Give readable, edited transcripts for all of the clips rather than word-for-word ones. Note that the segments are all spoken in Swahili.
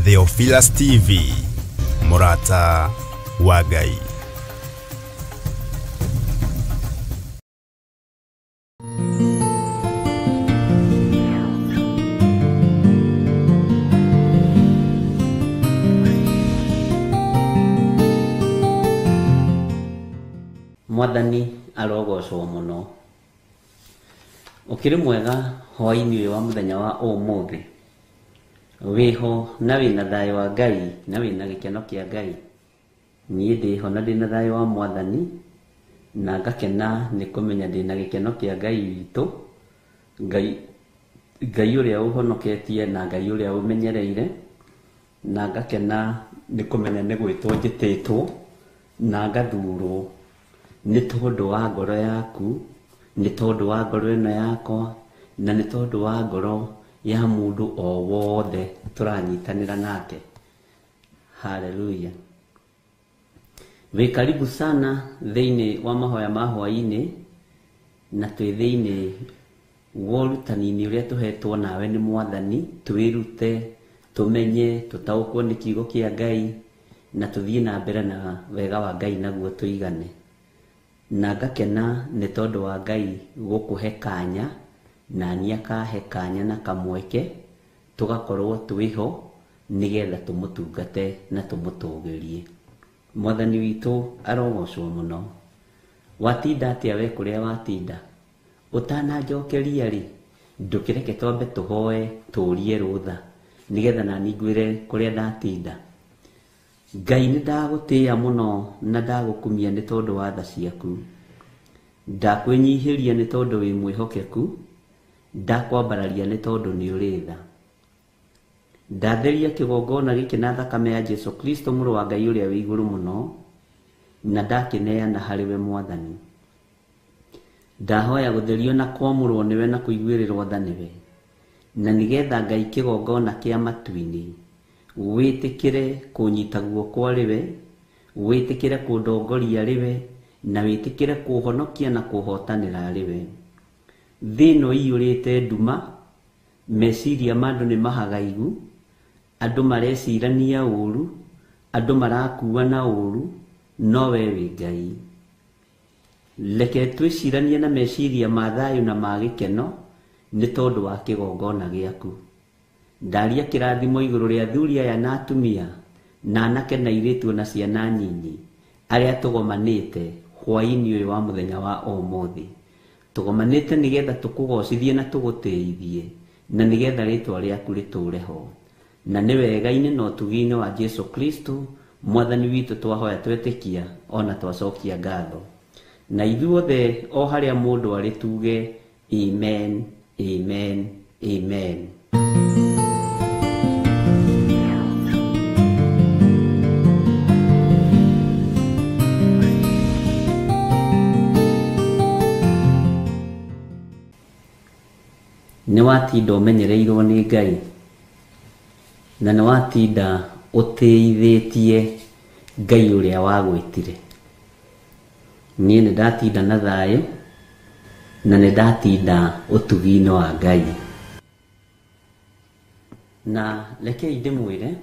Theophilus TV, Murata wa Ngai. Mwathani arogocwo muno. Ukiri mwega hwaini uyu wa muthenya wa umuthi. Wiho na wina thayo wa Ngai na wina gikeno kia Ngai. Nie ndiho na ndina thayo wa Mwathani na ngakena ni kumenya ndina gikeno kia Ngai witu. Ngai uria uhonoketie na Ngai uria umenyereire na ngakena ni kumenya ni gwitwo njititwo na ngathurwo ni tondu wa ngoro yaku, ni tondu wa ngoro ino yakwa, na ni tondu wa ngoro ya mundu o wothe turanyitanira nake. Haleluya. We karibu sana thiini wa mahoya ma hwaini na twi thiini wa urutanini uria tuhetwo nawe ni Mwathani, twirute, tumenye, tutaukwo ni kiugo kia Ngai na tuthie na mbere na wega wa Ngai naguo tuigane. Na ngakena ni tondu wa Ngai gukuhe kanya na ni akahe kanya na kamweke tugakorwo twiho nigetha tumutungate na tumutugirie. Mwathani witu arogocwo muno. Watinda atia we kuria watinda utananjokeria ri ndukireke twambe tuhoe turie rutha nigetha na ningwire kuria ndatinda. Ngai ni ndagutia muno na ndagukumia ni tondu wa tha ciaku. Ndakwinyihiria ni tondu wi mwihokeku, ndakwambararia ni tondu ni uri tha. Ndatheria kigongona giki na thakame ya Jesu Kristo muru wa Ngai uria wi iguru muno na ndakineana hariwe Mwathani. Ndahoya gutherio na kwamurwo niwe na kuiguirirwo tha niwe, na nigetha Ngai kigongona kia matuini witikire kunyita guoko riwe, witikire kundongoria riwe, na witikire kuhonokia na kuhotanira riwe. Thino iyurite nduma, meciria mandu ni mahagaigu, andu marecirania uru, andu marakuwa na uru, no we wi Ngai. Leke twiciranie na meciria ma thayu na ma gikeno ni tondu wa kigongona giaku. Ndaria kirathimo iguru ria athuri aya na atumia na anake na airitu na ciana nyinyi aria tugomanite hwaini uyu wa muthenya wa umuthi. Tugomanite nigetha tukugocithie na tugutithie na nigetha ritwa riaku riture ho. Na ni wega-ini na utugi-ini wa Jesu Kristo Mwathani witu twahoya twetikia ona twacokia ngatho. Na ithuothe o haria mundu ari tuge amen, amen, amen. Ni watinda umenyereirwo ni Ngai na ni watinda utiithitie Ngai uria wagwitire. Nie ni ndatinda na thayo na ni ndatinda utugi-ini wa Ngai. Na rekei ndimwire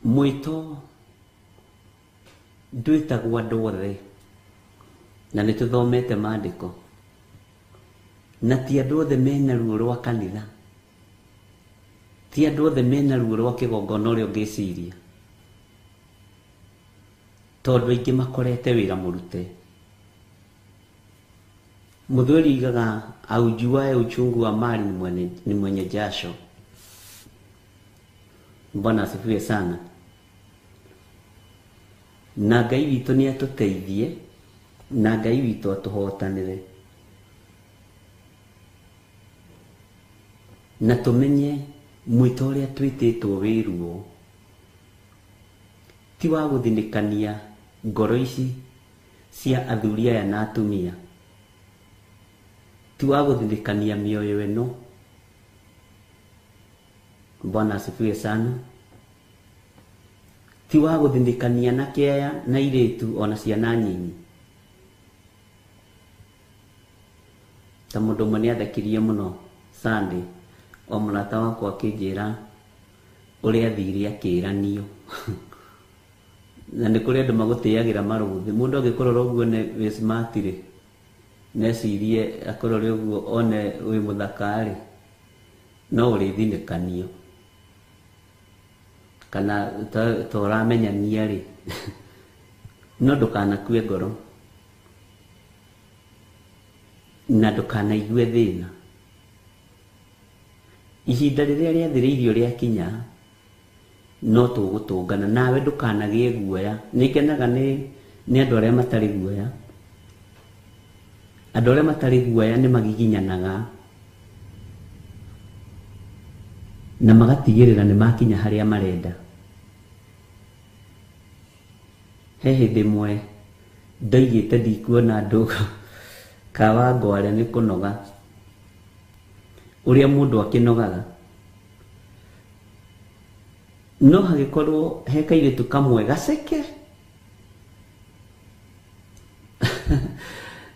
mwito ndwitagwo andu othe na ni tuthomete maandiko na ti andu othe mena ruo rwa kanitha, ti andu othe mena ruo rwa kigongona uria ungiciria, tondu aingi makorete wira murute. Muthweri igaga aujuae uchungu wa mali ni mwenye jasho. Bwana asifiwe sana. Na Ngai witu ni atuteithie na Ngai witu atuhotanire na tumenye mwito uria twititwo wiruo ti wa guthinikania ngoro ici cia athuri aya na atumia, ti wa guthinikania mioyo ino. Bwana asifiwe sana. Ti wa guthinikania na kiaya na iritu ona ciana nyinyi. Ta mundu umwe ni athakirie muno Sunday o mũrata wakwa akĩnjĩra ũrĩa athire akĩranio na nĩ kũrĩ andũ magũtĩagĩra marũthĩ. Mũndũ angĩkũrora ũguo wĩ smart rĩ, necirie akũrore ũguo one wĩ mũthaka rĩ, no ũrĩthinĩkanio kana ta ũramenyania rĩ no ndũkanakue ngoro na ndũkanaigue thĩna. Ihinda rĩrĩa rĩathĩrĩirio rĩakinya no tũgũtũngana, nawe ndũkanagĩe guoya. Nĩkenaga nĩ andũ arĩa matarĩ guoya. Andũ arĩa matarĩ guoya nĩ magiginyanaga na magatigĩrĩra nĩ makinya harĩa marenda. He hĩndĩ ĩmwe ndoigĩte ndikuona andũ Kawangware nĩ kũnoga, ũrĩa mũndũ akĩnogaga. No hagĩkorwo he kairĩtu kamwe gaceke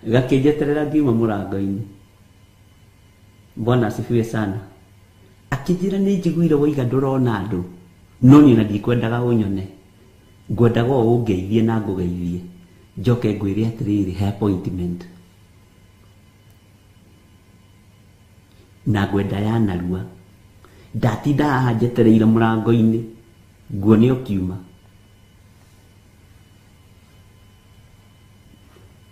gakĩnjeterera ngiuma mũrango-inĩ. Bwana asifiwe sana. Akĩnjĩra nĩ njiguire woiga ndũrona andũ, no niĩ na ndikwendaga ũnyone, ngwendaga o ũngeithie na ngũgeithie, njoke ngwĩre atĩrĩrĩ he appointment na ngwenda ya narua. Ndatinda haha njetereire mũrango-inĩ nguone ũkiuma.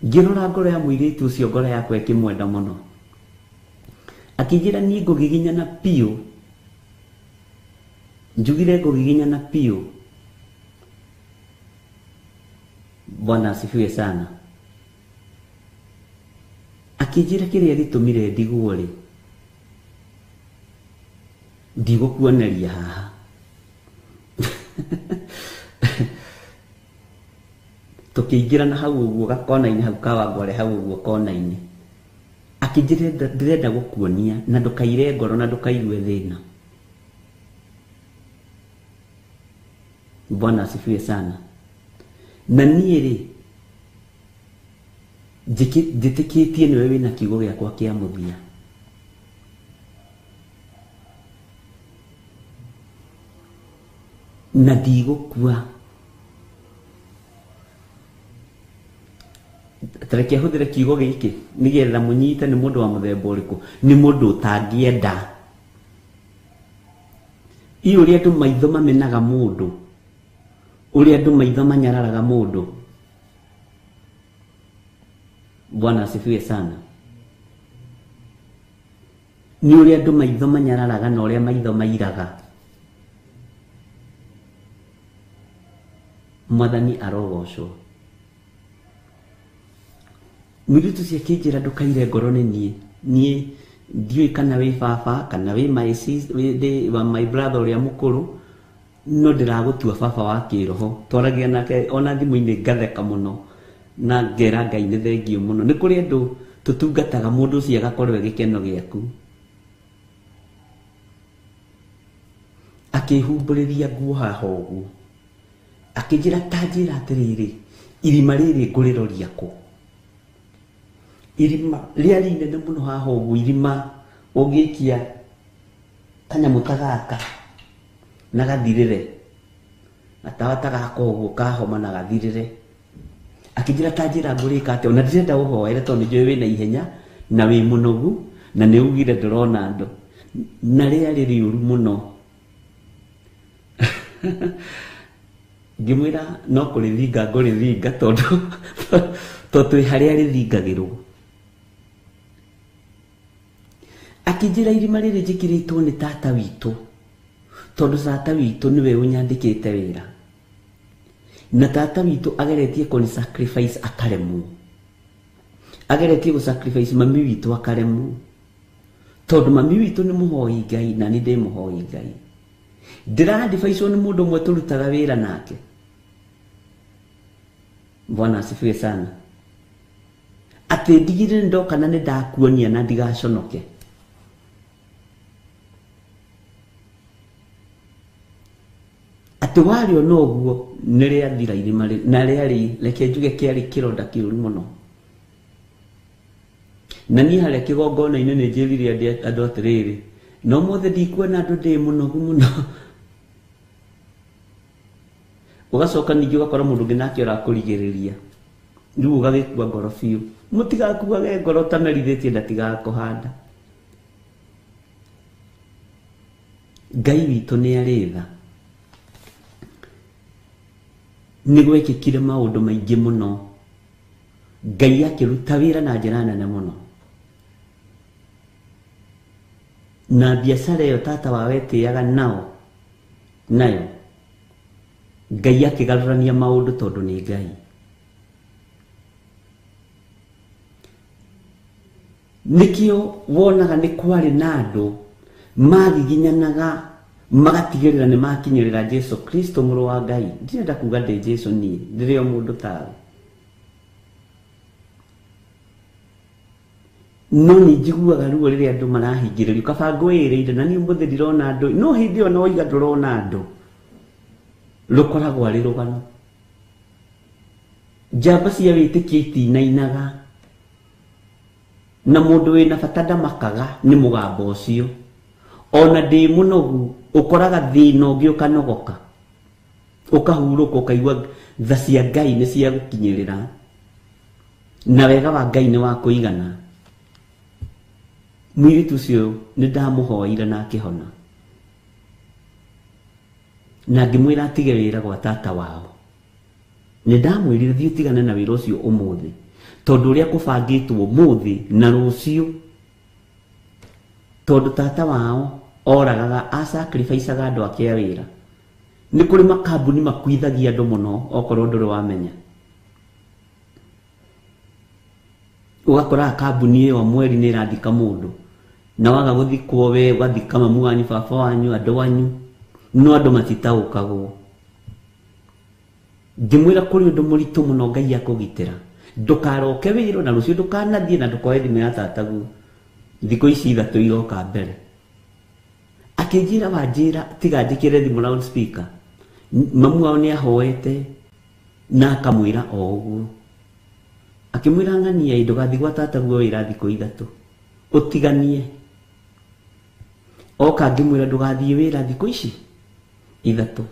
Ngĩrora ngoro ya mũirĩtu ũcio, ngoro yakwa ĩkĩmwenda mũno. Akĩnjĩra niĩ ngũgiginyana piũ, njugire ngũgiginyana piũ. Bwana asifiwe sana. Akĩnjĩra kĩrĩa gĩtũmire ndigwo rĩ, ndigũkuoneria haha tũkĩingĩrana hau ũguo gakona-inĩ hau Kawangware hau ũguo kona-inĩ. Akĩnjĩra ndĩrenda gũkuonia na ndũkaire ngoro na ndũkaigue thĩna. Bwana asifiwe sana. Na niĩ rĩ njĩtĩkĩtie nĩwe wĩna kiugo gĩakwa kĩa mũthia. Na ndigũkua. Tareke hũthĩre kiugo gĩkĩ nĩgetha mũnyite nĩ mũndũ wa mũthemba ũrĩkũ. Nĩ mũndũ ũtangĩenda. Ũrĩa andũ maitho mamenaga mũndũ, ũrĩa andũ maitho manyararaga mũndũ. Bwana asifiwe sana. Nĩ ũrĩa andũ maitho manyararaga na ũrĩa maitho mairaga. Mwathani arogocwo. Mũirĩtu ũcio akĩnjĩra ndũkaire ngoro nĩ niĩ ndiũĩ kana wĩ baba kana wĩ my brother ũrĩa mũkũrũ, no ndĩragũtua baba wa kĩroho. Twaragia nake ona thimũ-inĩ ngatheka mũno na ngera Ngai nĩ thengio mũno. Nĩ kũrĩ andũ tũtungataga mũndũ ũcio agakorwo gĩkeno gĩaku. Akĩhumbũrĩria nguo haha ũguo. Akĩnjĩra tanjĩra atĩrĩrĩ, irima rĩrĩ ngũrĩroria kũ? Irima rĩarĩ inene mũno haha ũguo, irima ũngĩikia kanyamũ ta gaka na gathirĩre, gatawa ta gaka ũguo kahoma na gathirĩre. Akĩnjĩra tanjĩra ngũrĩka atĩa, ona ndĩrenda ũhoere tondũ nĩnjũĩ wĩna ihenya na wĩ mũnogu na nĩ ugire ndũrona andũ, na rĩarĩ rĩũru mũno. Ngĩmwĩra no kũrĩthinga ngũrĩthinga tondũ twĩ harĩa rĩthingagĩrwo. Akĩnjĩra irima rĩrĩ njĩkĩrĩtwo nĩ tata witũ, tondũ tata witũ nĩwe ũnyandĩkĩte wĩra, na tata witũ ageretie kũni sacrifice akaremwo, ageretie gũ sacrifice mami witũ akaremwo, tondũ mami witũ nĩ mũhoi Ngai na nĩ ndĩ mũhoi Ngai. Ndĩradivaicwo nĩ mũndũ ũmwe tũrutaga wĩra nake. Bwana asifiwe sana. Atĩ ndigire ndoka na nĩ ndakuonia na ndigaconoke. Atĩ warĩ o noguo nĩ rĩathira irima na rĩarĩ reke njuge kĩarĩ kĩronda kĩũru mũno. na niĩ harĩa kĩgongona-inĩ nĩ njĩrire andũ atĩrĩrĩ, no mothe ndikuona andũ ndĩ mũnogu mũno. Ũgacoka ningĩ ũgakora mũndũ ũngĩ nake ũrakũrigĩrĩria, rĩu ũgagĩkua ngoro biũ. Mũtigakuage ngoro ũtamerithĩtie ndatigakũhanda. Ngai witũ nĩ arĩ tha, nĩ gwekĩkire maũndũ maingĩ mũno, Ngai akĩruta wĩra na njĩra nene mũno. Na biacara ĩyo tata wawe etĩaga nayo Ngai akĩgarũrania maũndũ tondũ nĩ Ngai. Nĩkĩo wonaga nĩ kwarĩ na andũ magiginyanaga magatigĩrĩra nĩ makinyĩrĩra Jesu Kristo mũrũ wa Ngai. Ndirenda kuga ndĩ Jesu niĩ, ndĩrĩ o mũndũ tawe. No nĩ njiguaga ruo rĩrĩa andũ marahingĩrĩrio kaba ngwĩrĩire, na niĩ ũmũthĩ ndirona andũ, no hĩndĩ ĩyo no iga ndũrona andũ, rũkoragwo arĩ rũgano. Njamba cia wĩtĩkia itinainaga, na mũndũ wĩna bata ndamakaga nĩ mũgambo ũcio. Ona ndĩ mũnogu ũkoraga thĩna ũngĩ ũkanogoka, ũkahurũka, ũkaigua tha cia Ngai nĩ cia gũkinyĩrĩra, na wega wa Ngai nĩ wa kũigana. Mũirĩtu ũcio nĩ ndamũhoire na akĩhona, na ngĩmwĩra atige wĩra gwa tata wao. Nĩ ndamwĩrire thiĩ ũtigane na wĩra ũcio ũmũthĩ, tondũ ũrĩa kũbangĩtwo ũmũthĩ na rũciũ, tondũ tata wao oragaga asacrificaga andũ ake a wĩra. Nĩ kũrĩ makambuni makuithagia andũ mũno okorwo ndũrĩ wamenya. Ũgakora kambuni ĩyo mweri nĩ ĩrathika mũndũ, na waga gũthikwo we ũgathika mamu wanyu, baba wanyu, andũ wanyu, no andũ matitaũkagwo. Ngĩmwĩra kũrĩ ũndũ mũritũ mũno Ngai akũgitĩra, ndũkaroke wĩra na rũciũ ndũkanathiĩ na ndũkoe thimũ ya tataguo thikũ ici 3 iroka mbere. Akĩnjĩra wanjĩra tiga njĩkĩre thimũ loud speaker, mamu wao nĩ ahoete na akamwĩra o ũguo. Akĩmwĩra ng'ania ndũgathiĩ gwa tataguo wĩra thikũ 3, ũtiganie. Oka ngĩmwĩra ndũgathiĩ wĩra thikũ ici 3.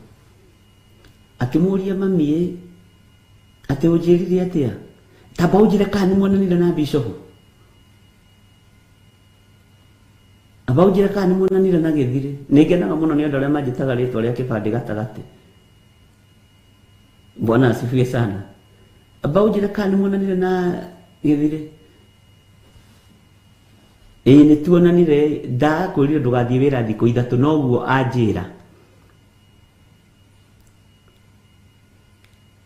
Akĩmũria mami atĩ ũnjĩrire atĩa? Tamba ũnjĩre kana nĩ muonanire na bishopu. Aba ũnjĩre kana nĩ muonanire na Gĩthire. Nĩ ngenaga mũno nĩ andũ arĩa manjĩtaga rĩtwa rĩa kĩbandĩ gatagatĩ. Bwana asifiwe sana. Aba ũnjĩre kana nĩ muonanire na Gĩthire. Nĩ tuonanire, ndakwĩrire ndũgathiĩ wĩra thikũ 3, noguo anjĩra.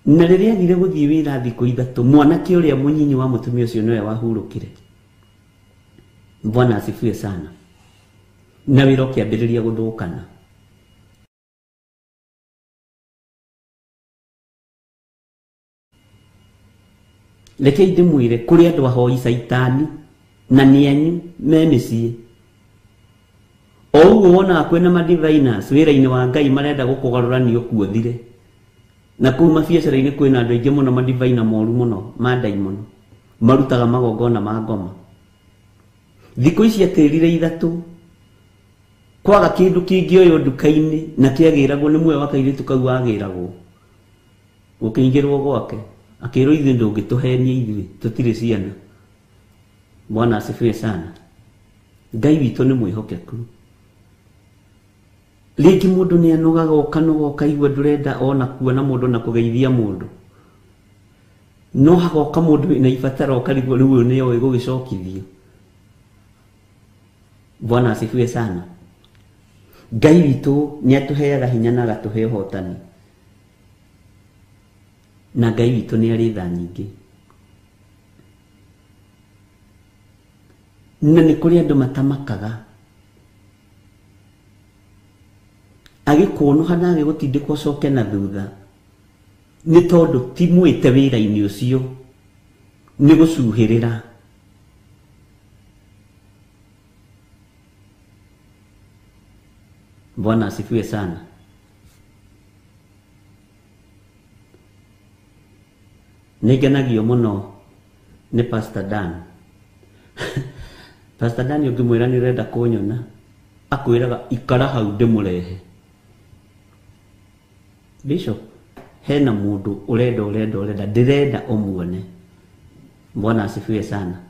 Na rĩrĩa agire gũthiĩ wĩra thikũ 3, mwanake ũrĩa mũnyinyi wa mũtumia ũcio nĩwe wahurũkire. Bwana asifiwe sana. Na wĩra ũkĩambĩrĩria gũthũkana. Reke ndĩmwĩre kũrĩ andũ ahoi caitani na nĩ anyu me mĩciĩ. O ũguo wonaga kwĩna ma-diviners wĩra-inĩ wa Ngai marenda gũkũgarũrania ũkuothire. Na kũu mabiacara-inĩ kwĩna andũ aingĩ mũno ma-diviner moru mũno, ma daimon, marutaga magongona ma ngoma. Thikũ ici atĩrire 3, kwaga kĩndũ kĩngĩoywo nduka-inĩ na kĩagĩragwo nĩ muoyo wa kairĩtu kau agĩragwo. Gũkĩingĩrwo gwake, akĩrwo ithuĩ ndũngĩtũhenia ithuĩ, tũtirĩ ciana. Bwana asifiwe sana. Ngai witũ nĩ mwĩhokeku. Rĩngĩ mũndũ nĩ anogaga ũkaigua ndũrenda ona kuona mũndũ na kũgeithia mũndũ. No hagoka mũndũ wĩna ibatara ũkarigwo rĩu ũyũ nĩoĩ gũgĩcokithio. Bwana asifiwe sana. Ngai witũ nĩ atũheaga hinya na agatũhe ũhotani. Na Ngai witũ nĩ arĩ tha nyingĩ. Na nĩ kũrĩ andũ matamakaga. Agĩkũnũha na agĩgũtindĩka ũcoke na thutha, nĩ tondũ ti mwĩte wĩra-inĩ ũcio, nĩ gũcuhĩrĩra. Bwana asifiwe sana. Nĩ ngenagio mũno nĩ Pastor Dan Pastor Daniel ngimwira ni renda kunyona akwiraga ikara hau ndimurehe. Bishop hena mundu urenda ndirenda umuone. Bwana asifiwe sana.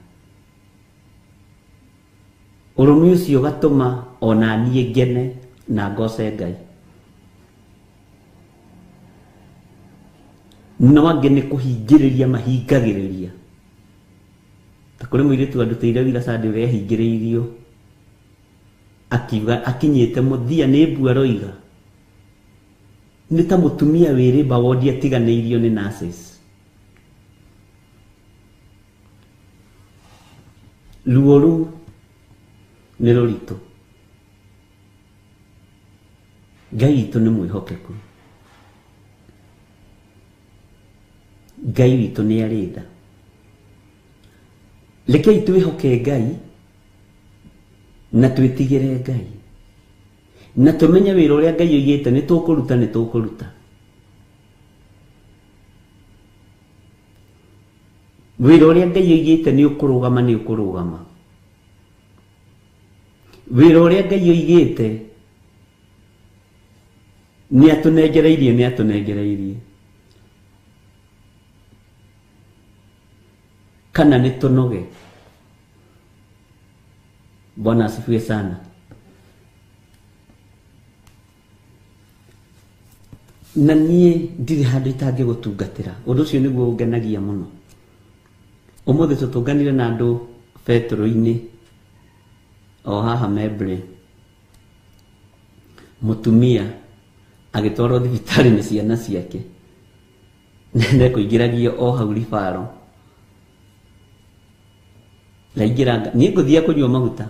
Urumi ucio gatuma ona niĩ ngene na ngoce Ngai. No angĩ nĩ kũhingĩrĩria mahingagĩrĩria. Ta kũrĩ mũirĩtu andutĩire wĩra Sunday ũrĩa ahingĩrĩirio akiuga akinyĩte mũthia nĩ mbu aroiga. Nĩ ta mũtumia wĩrĩmba wodi atiganĩirio nĩ nurses. Ruo rũu nĩ rũritũ. Ngai witũ nĩ mwĩhokeku. Ngai witũ nĩ arĩ tha. Rekei twĩhoke Ngai na twĩtigĩre Ngai. Na tumenye wĩra ũrĩa Ngai oigĩte nĩ tũkũruta. Wĩra ũrĩa Ngai oigĩte nĩ ũkũrũgama. Wĩra ũrĩa Ngai oigĩte nĩ atũnengereirie. Kana nĩ tũnoge. Bwana asifiwe sana. Na niĩ ndirĩ handũ itangĩgũtungatĩra. Ũndũ ũcio nĩguo ũngenagia mũno. Ũmũthĩ tũtũnganire na andũ Petro-inĩ o haha Mebre. Mũtumia agĩtwarwo thibitarĩ nĩ ciana ciake. Nĩ kũingĩragio o hau ribaro. Laingĩra niĩ ngũthiĩ kũnyua maguta.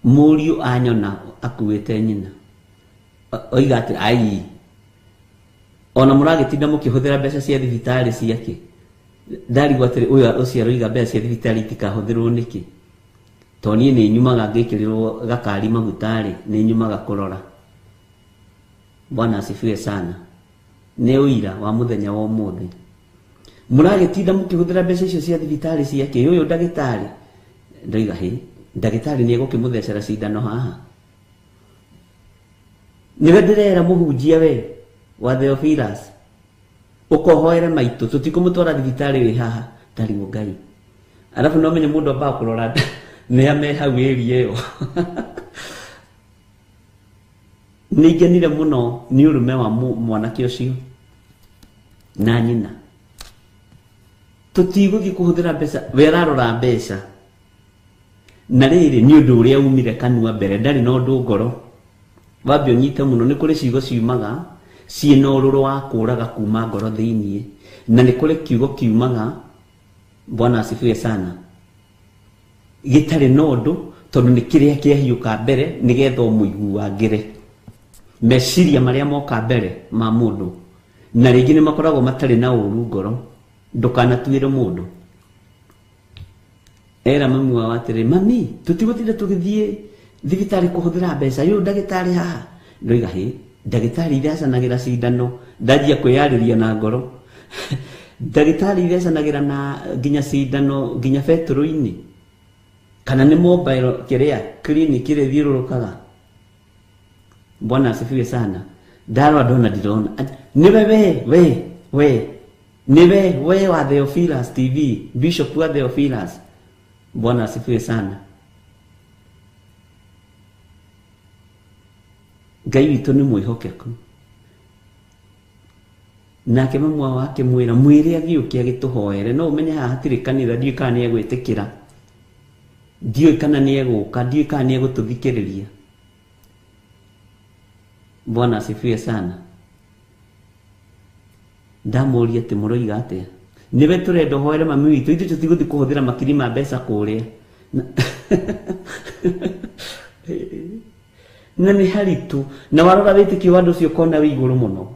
Mũriũ anyona akuĩte nyina. Oiga atĩ ai ona mũragĩtinda mũkĩhũthĩra mbeca cia thibitarĩ ciake. Ndarigwo atĩrĩ ũyũ ũcio aroiga mbeca cia thibitarĩ itikahũthĩrwo nĩkĩ. To niĩ nĩ nyumaga ngĩkĩrĩrwo gakari magutarĩ nĩ nyumaga kũrora. Bwana asifiwe sana. Nĩ ũira wa mũthenya wa ũmũthĩ. Mũragĩtinda mũkĩhũthĩra mbeca icio cia thibitarĩ ciake. Ũyũ ndagĩtarĩ ndoiga ndagĩtarĩ nĩ egũkĩmũthecera cindano haha. Nĩwe ndĩrera mũhunjia we wa Theophilus ũkohoere maitũ tũtikũmũtwara thibitarĩ wĩ haha tarimo Ngai. Alafu no menye mũndũ ambaga kũrora nĩ ame hau ĩria ĩyo. Nĩngenire mũno nĩ ũrũme wa mwanake ũcio na nyina. Tũtigũthiĩ kũhũthĩra mbeca we ararora mbeca. Na rĩrĩ nĩ ũndũ ũrĩa umire kanua mbere ndarĩ na ũndũ ngoro. Wambia ũnyite mũno nĩ kũrĩ ciugo ciumaga ciĩna ũrũrũ wa kũũraga kuma ngoro thĩiniĩ. Na nĩ kũrĩ kiugo kiumaga Bwana asifiwe sana. Gĩtarĩ na ũndũ tondũ nĩ kĩrĩa kĩahiũka mbere nĩgetha ũmũiguagĩre. Meciria marĩa moka mbere ma mũndũ na rĩngĩ nĩ makoragwo matarĩ na ũru ngoro. Ndũkanatuĩre mũndũ. Era mami wao atĩrĩ mami tũtigũtinda tũgĩthiĩ thibitarĩ kũhũthĩra mbeca. Ũyũ ndagĩtarĩ haha. Ndoiga ndagĩtarĩ irecanagĩra cindano. Ndanjia kwĩyarĩria na ngoro. Ndagĩtarĩ irecanagĩra na nginya cindano nginya Petro-inĩ. Kana nĩ mobile kĩrĩa clinic ĩrĩa thiũrũrũkaga. Bwana asifiwe sana. Ndarwa ndona ndirona. Nĩwe we. Nĩwe we wa Theophilus TV. Bishop wa Theophilus. Bwana asifiwe sana. Ngai witũ nĩ mwĩhokeku. Nake mama wake mwĩra mwĩre agĩũke agĩtũhoere. No ũmenye haha hatirĩ kanitha ndiũĩ kana nĩ egwĩtĩkĩra. Ndiũĩ kana nĩ egũka. Ndiũĩ kana nĩ egũtũthikĩrĩria. Bwana asifiwe sana. Ndamũria atĩ mũroiga atĩa. Nĩwe tũrenda ũhoere mami witũ. Ithuĩ tũtigũthiĩ kũhũthĩra makiri ma mbeca kũrĩa. Na nĩ haritũ. Na warora wĩtĩkio wa andũ ũcio ũkona wĩ igũrũ mũno.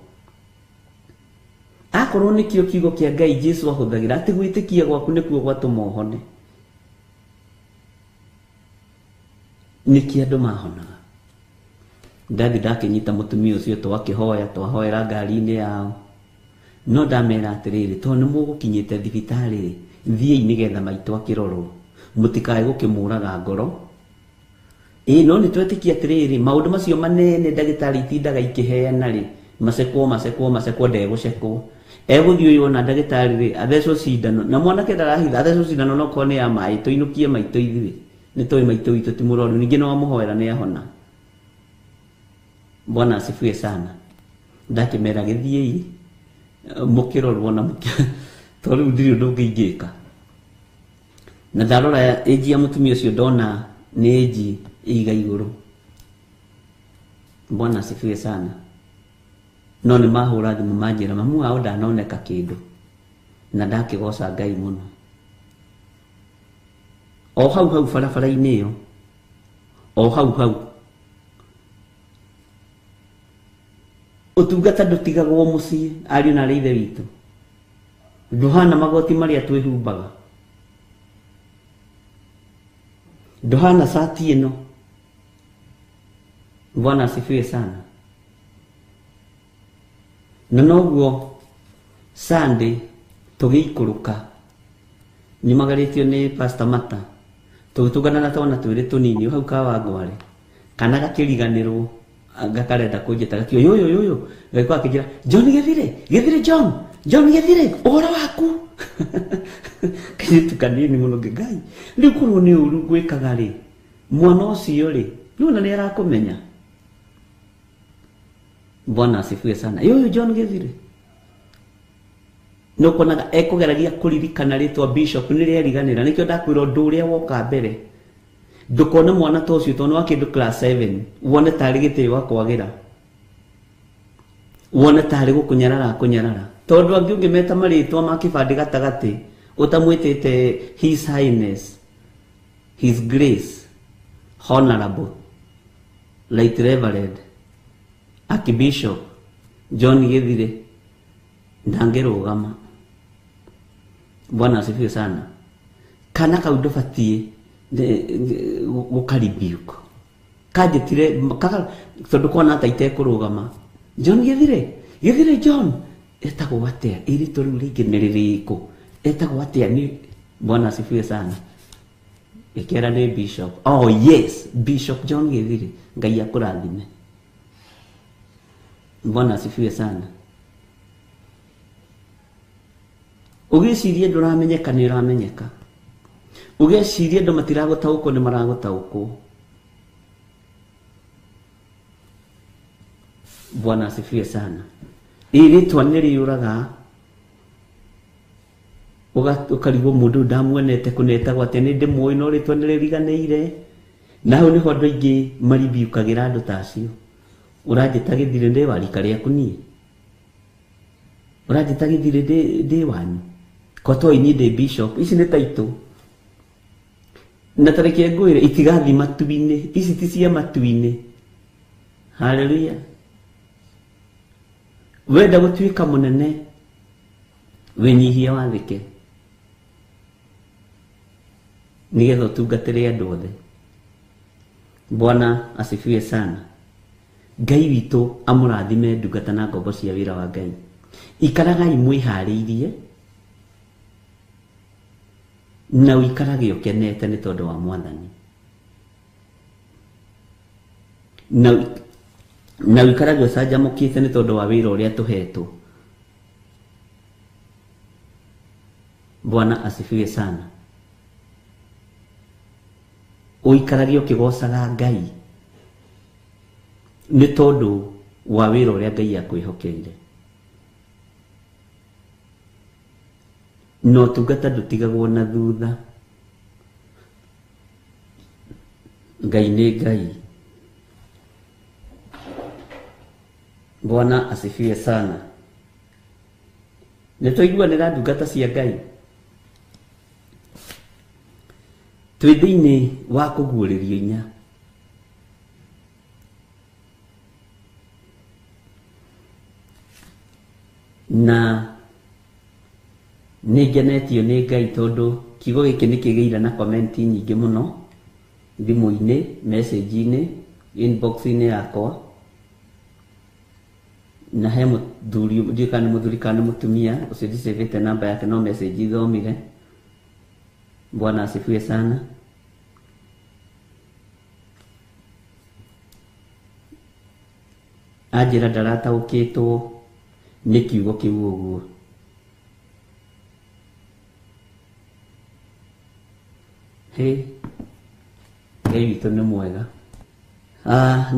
Akorwo nĩkĩo kiugo kĩa Ngai Jesũ ahũthagĩra atĩ gwĩtĩkia gwaku nĩkuo gwatũma ũhone. Nĩkĩ andũ mahonaga. Ndathi ndakĩnyita mũtumia ũcio twakĩhoya twahoera ngari-inĩ yao. no ndamera atiriri to nĩ mũgũkinyĩte thibitarĩ thiĩi nĩgetha maitũ akĩrorwo mũtikae gũkĩmũraga ngoro. No nĩ twetĩkia atiriri maũndũ macio manene ndagĩtarĩ itindaga ikĩheana rĩ macekwo ndegũcekwo egũthiĩ ũyũ ona ndagĩtarĩ rĩ athecwo cindano na mwanake ndarahitha athecwo cindano no korwo nĩ ya maĩ tũinũkie maitũ ithuĩ nĩ tũĩ maitũ witũ ti mũrwaru ningĩ no wamũhoera nĩ ahona. Bwana asifiwe sana. Ndakĩmera gĩthiĩi mũkĩrorwo na tondũ rĩu ndirĩ ũndũ ũngĩingĩka. Na ndarora ĩnji ya mũtumia ũcio ndona nĩ ĩnji ĩiga igũrũ. Bwana asifiwe sana. No nĩ mahũra thimũ manjĩra mamu wao ndanoneka kĩndũ na ndakĩgoca Ngai mũno. O hau barabara-inĩ ĩyo o hau ũtungata ndũtigagwo mũciĩ ariũ na ithe witũ. Nduhana magoti marĩa twĩhumbaga, nduhana sati ĩno. Bwana asifiwe sana. Na noguo Sunday tũgĩikũrũka nyumagarĩtio nĩ Pastor Mata tũgĩtũngana na twana twĩrĩ tũnini hau Kawangware kana gakĩriganĩrwo gakarenda kũnjĩta gakĩo yũyũ gaikwa akĩnjĩra John Gĩthire John Gĩthire ũhoro waku kĩrĩtu kanini mũno Ngai rĩu korwo nĩ ũru gwĩkaga rĩ mwana ũcio rĩ rĩu na nĩ arakũmenya. Bwana asifiwe sana. Yũyũ John Gĩthire no konaga ekũgeragia kũririkana rĩtwa Bishop nĩrĩeriganĩra nĩkĩo ndakwĩra ũndũ ũrĩa woka mbere ndũkone mwana ta ũcio tondũ wa kĩndũ class 7 wone tarĩ gĩtĩo wa kwagĩra wone tarĩ gũkũnyarara tondũ angĩ ũngĩmeta marĩtwa ma kĩbandĩ gatagatĩ ũtamwĩtĩte His Highness His Grace Honorable Right Reverend Archbishop John Gĩthire ndangĩrũgama. Bwana asifiwe sana. Kana kau ndũbatiĩ gũkaribiuko kanjĩtire tondũ kona ta itekũrũgama John Gĩthire John etagwo atĩa ĩrĩtũ rĩu rĩngĩ nĩ rĩrĩkũ etagwo atĩa nĩ. Bwana asifiwe sana. Ĩkĩra nĩ Bishop. Oh yes, Bishop John Gĩthire. Ngai akũrathime. Bwana asifiwe sana. Ũgĩciria ndũramenyeka nĩ ũramenyeka. Ũgĩciria andũ matiragũtaũkwo nĩ maragũtaũkwo. Bwana asifiwe sana. Rĩtwa nĩ rĩũraga ũkarigwo mũndũ ndamuonete kũnetagwo atĩ nĩ ndĩmũĩ no rĩtwa nĩ rĩriganĩire. Na hau nĩho andũ aingĩ maribiukagĩra andũ ta acio. Ũranjĩta Gĩthire ndĩ wa rika rĩaku niĩ? Ũranjĩta Gĩthire ndĩ wanyu? Ko to inyuĩ ndĩ Bishop. Ici nĩ taitũ na tarĩki ngwĩre itigathi matu-inĩ. Ici ti cia matu-inĩ. Haleluya. Wenda gũtuĩka mũnene wĩnyihie wathĩke nĩgetha ũtungatĩre andũ othe. Bwana asifiwe sana. Ngai witũ amũrathime ndungata na ngombo cia wĩra wa Ngai. Ikaragai mwĩharĩirie na ũikarage ũkenete nĩ tondũ wa Mwathani. Na ũikarage ũcanjamũkĩte nĩ tondũ wa wĩra ũrĩa tũhetwo. Bwana asifiwe sana. Ũikarage ũkĩgocaga Ngai nĩ tondũ wa wĩra ũrĩa Ngai akwĩhokeire. No tungata ndũtigagwo na thutha. Ngai nĩ Ngai. Bwana asifiwe sana. Nĩtũiguanĩra ndungata cia Ngai. Twĩ thĩinĩ wa kũguũrĩrio inya. Na nĩngenetio nĩ Ngai tondũ kiugo gĩkĩ nĩkĩgĩire na komenti nyingĩ mũno thimũ-inĩ, message-inĩ, inbox-inĩ yakwa. na he muthuri ndikana muthuri kana mutumia ucio ndicevete namba yake no message ithomire. Bwana asifiwe sana. Ajira ndarataũkĩtwo nĩ kiugo kĩu ũguo. Ngai witũ nĩ mwega.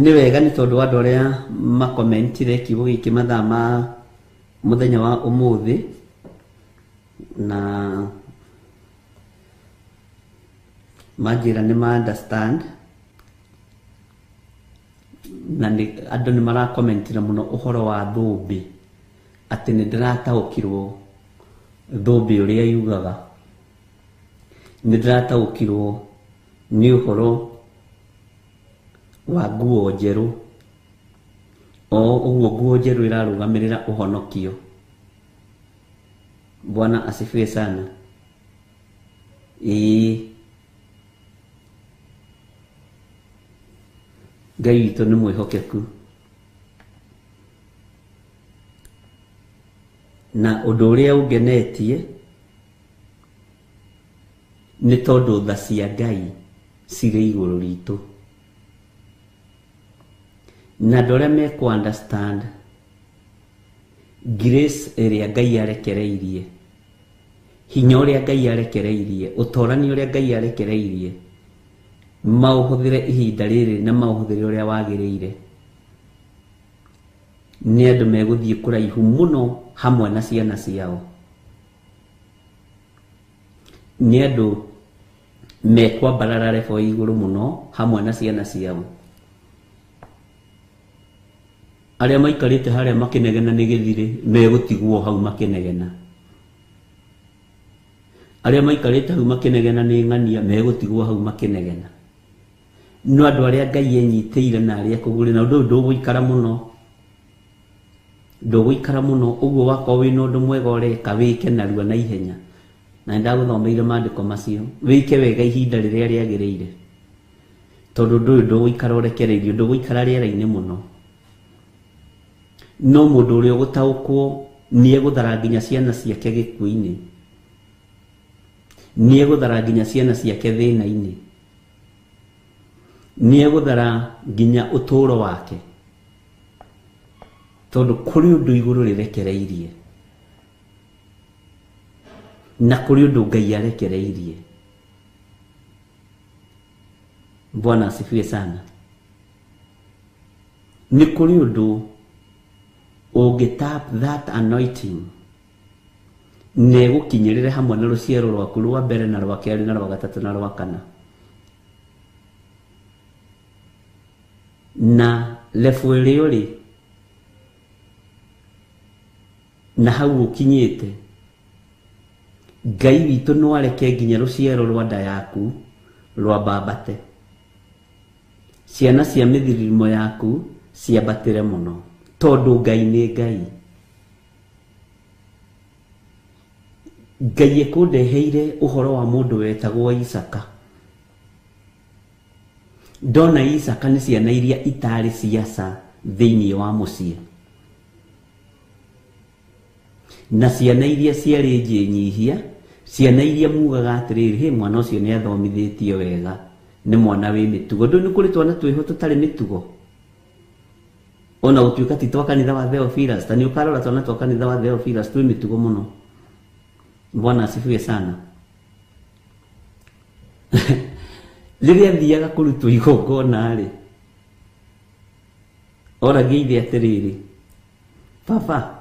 Nĩ wega nĩ tondũ andũ arĩa makomentire kiugo gĩkĩ mathaa ma mũthenya wa ũmũthĩ, na manjĩra nĩ ma understand, na andũ nĩ marakomentire mũno ũhoro wa thũmbĩ, atĩ nĩ ndĩrataũkirwo thũmbĩ ũrĩa yugaga, nĩ ndĩrataũkirwo nĩ ũhoro wa nguo njerũ, ũguo nguo njerũ ĩrarũgamĩrĩra ũhonokio. Bwana asifiwe sana. Ngai witũ nĩ mwĩhokeku, na ũndũ ũrĩa ũngenetie nĩ tondũ tha cia Ngai cirĩ igũrũ ritũ, na andũ arĩa meku understand grace ĩrĩa Ngai arekereirie, hinya ũrĩa Ngai arekereirie, ũtorani ũrĩa Ngai arekereirie, maũhũthĩre ihinda rĩrĩ na maũhũthĩre ũrĩa wagĩrĩire. Nĩ andũ megũthiĩ kũraihu mũno hamwe na ciana ciao, nĩ andũ mekwambarara rebo igũrũ mũno hamwe na ciana ciao. Arĩa maikarĩte harĩa makĩnegena nĩ gĩthirĩ megũtigwo hau makĩnegena. Arĩa maikarĩte hau makĩnegena nĩ ng'ania megũtigwo hau makĩnegena. No andũ arĩa Ngai enyitĩire na arĩa kũgũrĩ, na ũndũ ndũgũikara mũno, ndũgũikara mũno. Ũguo wakorwo wĩna ũndũ mwega ũreka wĩke narua na ihenya, na ndagũthomeire maandĩko macio, wĩke wega ihinda rĩrĩa rĩagĩrĩire, tondũ ũndũ ũyũ ndũgũikara ũrekereirio, ndũgũikara rĩera-inĩ mũno. No mũndũ ũrĩa ũgũtaũkwo nĩ egũthara nginya ciana ciake gĩkuũ-inĩ, nĩ egũthara nginya ciana ciake thĩna-inĩ, nĩ egũthara nginya ũtũũro wake, tondũ kũrĩ ũndũ igũrũ rĩrekereirie, na kũrĩ ũndũ Ngai arekereirie. Bwana asifiwe sana. Nĩ kũrĩ ũndũ ũngĩtap that anointing na ũgũkinyĩrĩre hamwe na rũciaro rwaku rwa mbere na rwa kerĩ na rwa gatatũ na rwa kana, na level ĩrĩa ũrĩ na hau ũkinyĩte, Ngai witũ no areke nginya rũciaro rwa nda yaku rwa mbambate, ciana cia mĩthirimo yaku ciambatĩre mũno, tondũ Ngai nĩ Ngai. Ngai ekũndeheire ũhoro wa mũndũ wetagwo Isaka. Ndona Isaka nĩ ciana iria itarĩ ciaca thĩinĩ wa mũciĩ, na ciana iria ciarĩ njĩnyihia, ciana iria mugaga atĩrĩrĩ, mwana ũcio nĩ athomithĩtio wega, nĩ mwana wĩ mĩtugo. Ndũ nĩ kũrĩ twana twĩho tũtarĩ mĩtugo, ona gũtuĩka ti twa kanitha wa Theophilus, ta nĩ ũkarora twana twa kanitha wa Theophilus twĩ mĩtugo mũno. Bwana asifiwe sana. Rĩrĩa thiaga kũrutwo igongona-rĩ, oragia ithe atĩrĩrĩ, baba,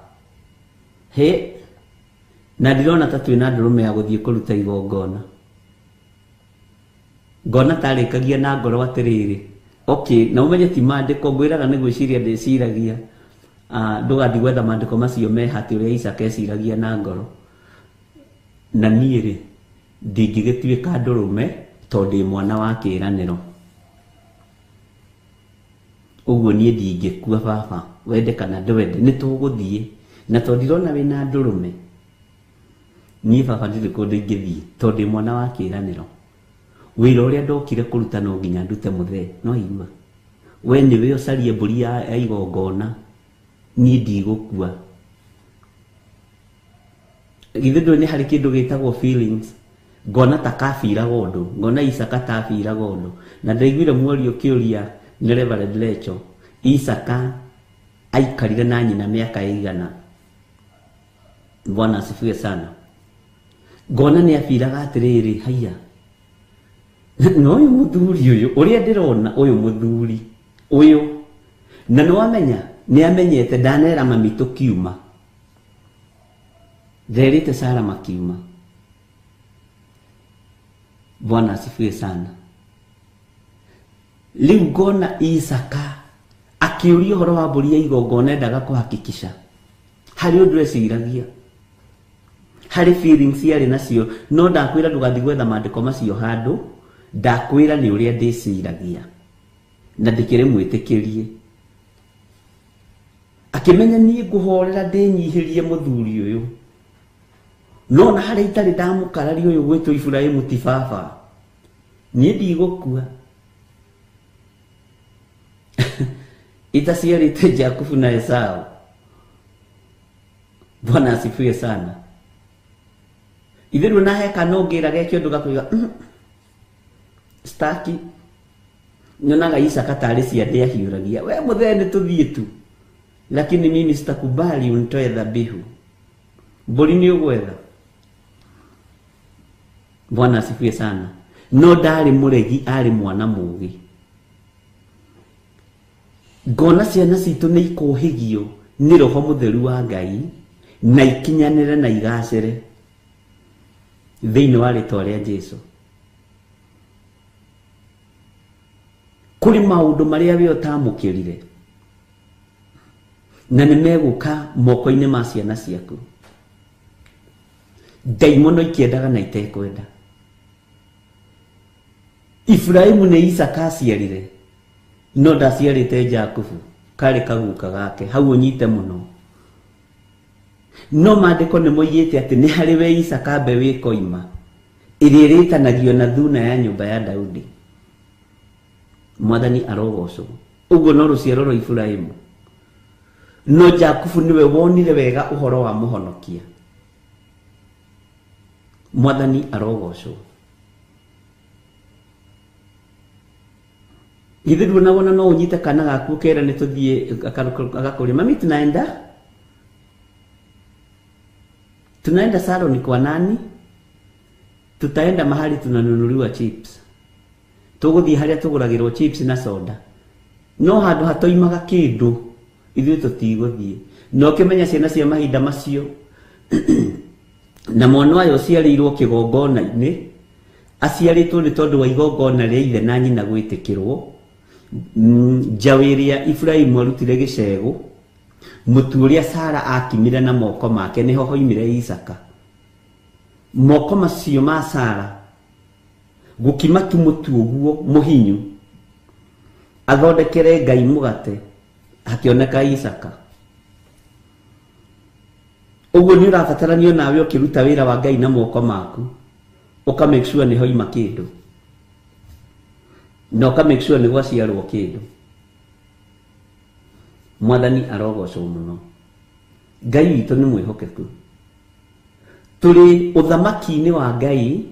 na ndirona ta twĩna ndũrũme ya gũthiĩ kũruta igongona. Ngona tarĩkagia na ngoro atĩrĩrĩ, okay, na ũmenye ti maandĩko ngwĩraga nĩ gwĩciria ndĩciragia, ndũgathiĩ gwetha maandĩko macio me hatĩ ũrĩa Isaka eciragia na ngoro. Na niĩ-rĩ ndingĩgĩtuĩka ndũrũme tondũ ndĩ mwana wa kĩĩranĩro. Ũguo niĩ ndingĩkua baba, wende kana ndwende, nĩ tũgũthiĩ, na tondũ ndirona wĩna ndũrũme, niĩ baba ndirĩ kũndũ ingĩthiĩ tondũ ndĩ mwana wa kĩĩranĩro. Wĩra ũrĩa ndokire kũruta no nginya ndute mũthee, no igua we nĩwe ũcarie mbũri ya igongona, ni ndigukua githindo ni hari kindu gitagwo feelings ngona ta kafira gondo ngona Isaka tafira gondo na ndaiguire mwori ukiuria ni Reverend Lecho Isaka aikarire na nyina miaka igana. Bwana asifiwe sana. Ngona ni afiraga atiriri haya no uyu muthuri uyu uria ndirona uyu muthuri uyu na no amenya ni amenyete ndanera mamito kiuma therite Sara makiuma. Bwana asifiwe sana. Liu ngona Isaka akiuria horo wa mburi ya igongona endaga kuhakikisha hari undu eciragia hari feelings yari nacio no ndakwira ndugathi gwetha maandiko macio handu ndakwira ni uria ndiciragia na ndikire mwitikirie akimenya ni nguhorera ndinyihirie muthuri uyu no na hari itari ndamukarari uyu gwitwo Ibrahimu ti baba ni ndigukua itasiarite Jakubu na Esau. Bwana asifiwe sana. Ithiru na heka no ngira gekyo ndugakuiga staki nyonaga Isaka tari cia ndia hiuragia we muthene tuthie tu lakini mimi sitakubali unitoe dhabihu mburi ni ugwetha. Bwana asifiwe sana. No ndari muregi ari mwana mugi ngona ciana citu ni ikuhigio ni roho mutheru wa Ngai na ikinyanire na igacire thiini wa ritwa ria Jesu. Kuri maundu maria we utamukirire na ni meguka moko-ini ma ciana ciaku daimono ikiendaga na itekwenda. Ibrahimu ni Isaka aciarire no ndaciarite Jakubu kari kaguka gake hau unyite muno. No maandiko ni moigite ati ni hari we Isaka mbeũ ikoima iria iritanagio na thuna ya nyumba ya Daudi. Mwathani arogocwo. Uguo no ruciaro rwa Ibrahimu. No Jakubu niwe wonire wega uhoro wa muhonokia. Mwathani arogocwo. Ithiru na wona no unyite kana gaku kera ni tuthie agakuri mami tunaenda saloni kwa nani? Tutaenda mahali tunanunuliwa chips. Tuguthie haria tuguragirwo chips na soda. No handu hatoimaga kindu ithuĩ tutigũthie. No kimenya ciana cia mahinda macio na mwana wayo ciarĩirwo kĩgongona-inĩ aciarĩtwo nĩ tondũ wa igongona rĩa ithe na nyina gwĩtĩkĩrwo. Njaũ ĩrĩa Ibrahimu arutire gĩcegũ mũtu ũrĩa Sara akimire na moko make nĩho hoimire Isaka. Moko macio ma Sara gũkima tu mũtu ũguo mũhinyu athondekere Ngai mũgate hakĩoneka Isaka. Uguo ni ũrabatarania nawe ũkĩruta wĩra wa Ngai na moko maku uka make sure ni hoima kindu na uka make sure ni gwaciarwo kindu. Mwathani arogocwo muno. Ngai witũ nĩ mwĩhokeku. Tũrĩ ũthamaki-inĩ wa Ngai,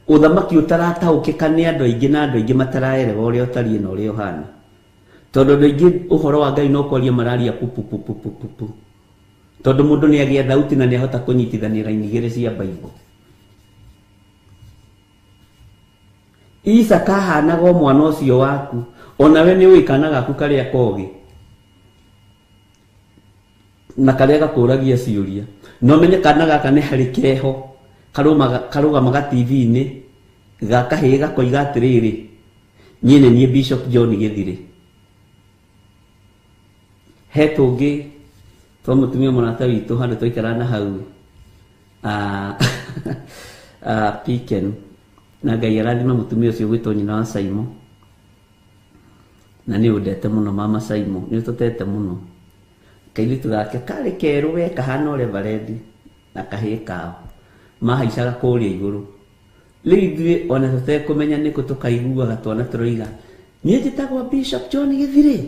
ũthamaki ũtarataũkĩka nĩ andũ aingĩ na andũ aingĩ mataraerewa ũrĩa ũtariĩ na ũrĩa ũhana. Tondũ andũ aingĩ ũhoro wa Ngai no kwaria mararia pupupupupupu. Tondũ mũndũ nĩ agĩa thauti na nĩ ahota kũnyitithania raini igĩrĩ cia Bible. Isaka ahanaga mwana ũcio waku, onawe nĩ ũĩ kana gaku karĩa kogi na karĩa gakũragia ciũria. No menye kana gaka nĩ harĩ keho karũgamaga TV-inĩ gakahĩ gakoiga atĩrĩrĩ, niĩ nĩ niĩ Bishop John Gĩthirĩ. He tũngĩ twa mũtumia mũrata witũ handũ twaikara na hau Piken na Ngai arathima mũtumia ũcio gwĩtwo nyina wa Saimo, na nĩ ũndete mũno mama Saimo, nĩ ũtũtete mũno. Kairitu gake karĩ kerũ we kahana o Reverend na kahĩ kao mahaicaga kũrĩa igũrũ. Rĩu ithuĩ ona tũtekũmenya nĩkũ tũkaiguaga twana tũroiga niĩ njĩtagwo Bishop John Gĩthirĩ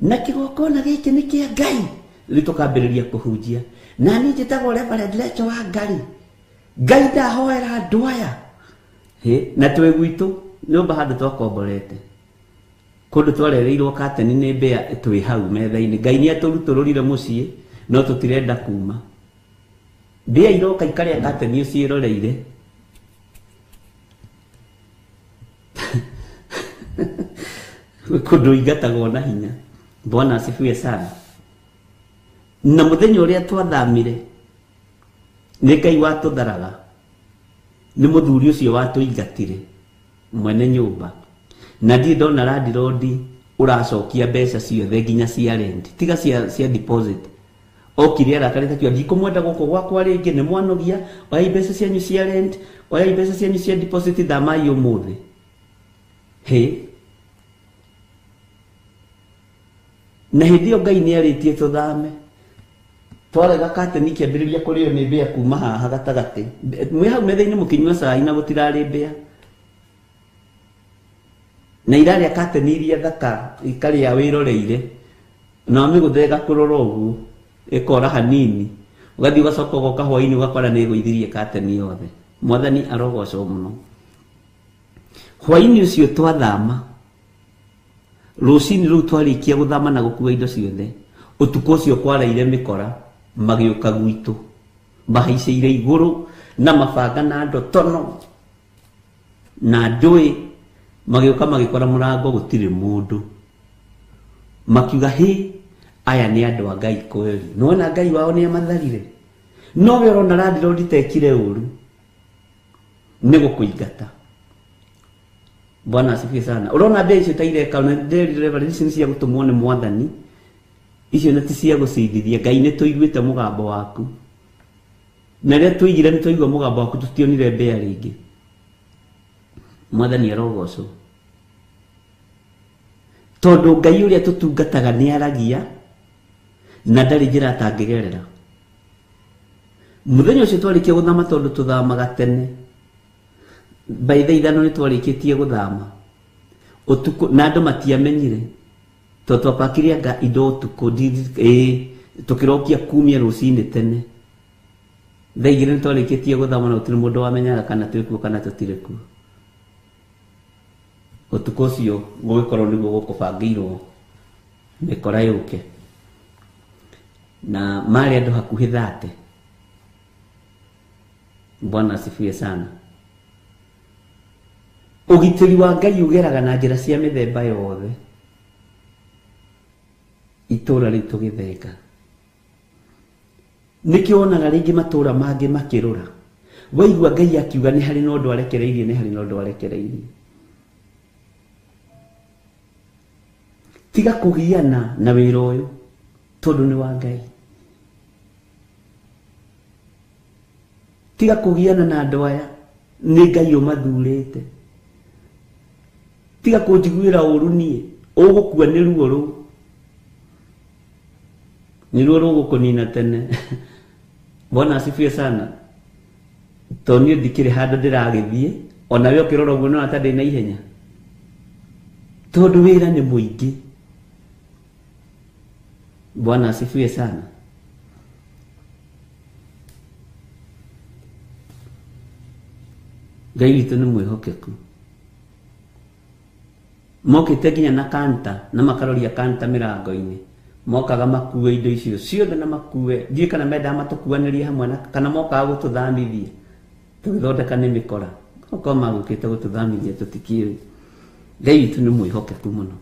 na kĩgongona gĩkĩ nĩ kĩa Ngai. tukambĩrĩria kũhunjia na niĩ njĩtagwo Reverend Lecho wa Ngari, Ngai ndahoera andũ aya na twĩ gwitũ nyũmba handũ twakomborete kũndũ twarereirwo kateni nĩ mbĩa twĩ hau metha-inĩ. Ngai nĩ atũrutũrũrire mũciĩ no tũtirenda kuma. Mbĩa iroka ikarĩa kateni ũcio iroreire kũndũ ingatagwo na hinya. Bwana asifiwe sana. Na mũthenya ũrĩa twathamire nĩ Ngai watũtharaga, nĩ mũthuri ũcio watũingatire mwene nyũmba, na ndiĩ ndona landlord ũracokia mbeca ciothe nginya cia rent, tiga cia deposit. Okire arakarĩte kĩo ndikũmwenda gũkũ gwakwa rĩngĩ, nĩ mwanogia, oyai mbeca cianyu cia rent, oyai mbeca cianyu cia deposit, thamai ũmũthĩ. Na hĩndĩ ĩyo Ngai nĩ arĩtie tũthame. Twarega kateni kĩambĩrĩria kũrĩo nĩ mbĩa kuma haha gatagatĩ. Mwĩ hau metha-inĩ mũkĩnyua cai na gũtirarĩ mbĩa. Na irarĩa kateni iria thaka ikarĩa wĩroreire. Na wamĩgũtha ĩgakũrora ũguo ĩkora hanini. Ũgathiĩ ũgacoka ũgoka hwaĩ-inĩ ũgakora nĩ ĩgũithirie kateni yothe. Mwathani arogocwo mũno. Hwaĩ-inĩ ũcio twathama, rũcinĩ rũu twarĩkia gũthama na gũkua indo ciothe, ũtukũ ũcio kwaraire mĩkora magĩũka gwitũ mahaicĩire igũrũ na mabanga na ndotono na ndũĩ, magĩũka magĩkora mũrango gũtirĩ mũndũ, makiuga aya nĩ andũ a Ngai kweli. Nona Ngai wao nĩ amatharire. No we ũrona landlord tekire ũru nĩ gũkũingata. Bwana asifiwe sana. Urona mbia icio taireka na daily revelation cia gũtũmwo nĩ Mwathani, icio nĩ ti cia gũcindithia. Ngai nĩ tũiguĩte mũgambo waku, na rĩrĩa tũigire nĩ tũigua mũgambo waku tũtionire mbia rĩngĩ. Mwathani arogocwo, tondũ Ngai ũrĩa tũtungataga nĩ aragia na ndarĩ njĩra atangĩgerera. Mũthenya ũcio twarĩkia gũthama, tondũ tũthamaga tene, by the ithano nĩ twarĩkĩtie gũthama ũtukũ na andũ matiamenyire, tondũ twapakire indo ũtukũ tũkĩrokia kumia rũcinĩ tene. Thaa igĩrĩ nĩ twarĩkĩtie gũthama na gũtirĩ mũndũ wamenyaga kana twĩ kuo kana tũtirĩ kuo. Ũtukũ ũcio gũgĩkorwo nĩguo gũkũbangĩirwo mĩkora yũke, na marĩ andũ hakuhĩ 30. Bwana asifiwe sana. Ũgitĩri wa Ngai ũgeraga na njĩra cia mĩthemba yothe. Itũra rĩu tũgĩthenga, nĩkĩo wonaga rĩngĩ matũra mangĩ makĩrũra, waigua Ngai akiuga nĩ harĩ na ũndũ arekereirie, nĩ harĩ na ũndũ arekereirie. Tiga kũgiana na wĩra ũyũ, tondũ nĩ wa Ngai. Tiga kũgiana na andũ aya, nĩ Ngai ũmathurĩte. Tiga kũnjiguĩra ũru niĩ, ũgũkua nĩ ruo rũu, nĩ ruo rũgũkũnina tene. Bwana asifiwe sana. Tondũ niĩ ndikĩrĩ handũ ndĩragĩthiĩ, ona we ũkĩrora ũguo no atandĩ na ihenya, tondũ wĩra nĩ mũingĩ. Bwana asifiwe sana. Ngai witũ nĩ mwĩhokeku. Mokĩte nginya na kanta, na makaroria kanta mĩrango-inĩ, mokaga makue indo icio ciothe na makue, ndiĩ kana mendaga matũkuanĩrie hamwe kana mokaga gũtũthamithia tũgĩthondeka nĩ mĩkora. Okorwo magũkĩte gũtũthamithia tũtikĩũĩ. Ngai witũ nĩ mwĩhokeku mũno.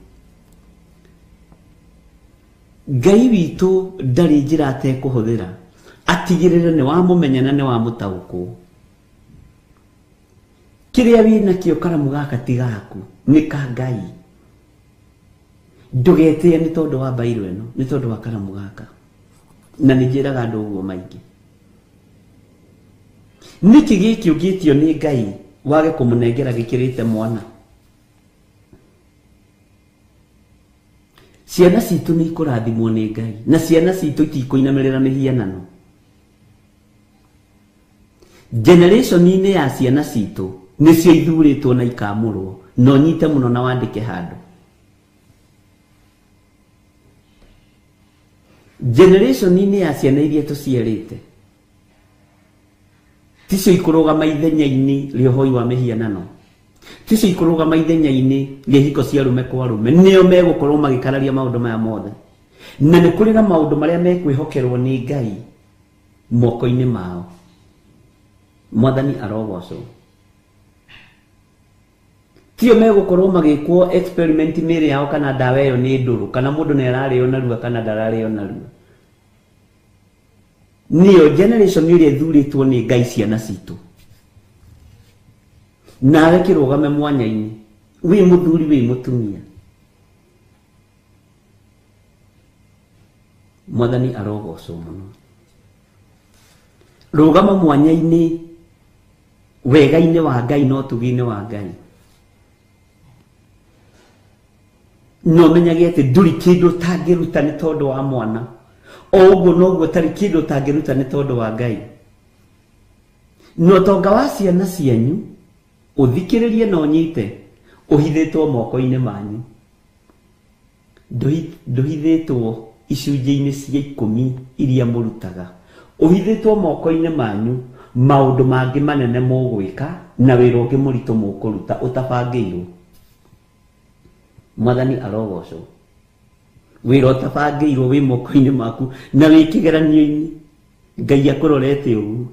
Ngai witũ ndarĩ njĩra atekũhũthĩra atigĩrĩre nĩ wamũmenya na nĩ wamũtaũkwo. Kĩrĩa wĩna kĩo karamu gaka ti gaku, nĩ ka Ngai. Ndũgetĩe nĩ tondũ wa bairo ĩno, nĩ tondũ wa karamu gaka. Na nĩ njĩraga andũ ũguo maingĩ. Nĩkĩ gĩkĩ ũngĩtio nĩ Ngai wage kũmũnengera gĩkĩrĩte mwana? Ciana citũ nĩ ikũrathimwo nĩ Ngai, na ciana citũ itikũinamĩrĩra mĩhianano. Generation-inĩ ya ciana citũ nĩcio ithurĩtwo na ikamũrwo, no nyite mũno na wandĩke handũ. generation ini ya ciana iria tuciarite ticio ikurugama ithenya-ini ria uhoi wa mihianano, ticio ikurugama ithenya-ini ria hiko cia rume kwa rume, nio megukorwo magikararia maundu maya mothe, na ni kuri na maundu maria mekwihokerwo ni Ngai moko-ini mao. Mwathani arogocwo. Tio megukorwo magikwo experiment mire yao kana dawa iyo ni nduru, kana mundu ni arario narua kana ndarario narua. Nio generation iria thuritwo ni Ngai ciana citu. Nawe kirugame mwanya-ini, wi muthuri wi mutumia. Mwathani arogocwo muno. Rugama mwanya-ini wega-ini wa Ngai no tugi-ini wa Ngai. No menyage ati nduri kindu tangiruta ni tondu wa mwana, o uguo noguo tari kindu tangiruta ni tondu wa Ngai. No tonga wa ciana cianyu uthikiririe no nyite uhithitwo moko-ini manyu. Nduhithitwo icunjĩ-ini cia 10 iria murutaga, uhithitwo moko-ini manyu maundu mangi manene mugwika na wira ungi muritu mukuruta utabangirwo. Mwathani arogocwo. Wira utabangirwo wi moko-ini maku na wi kigeranio-ini, Ngai akurorete uguo.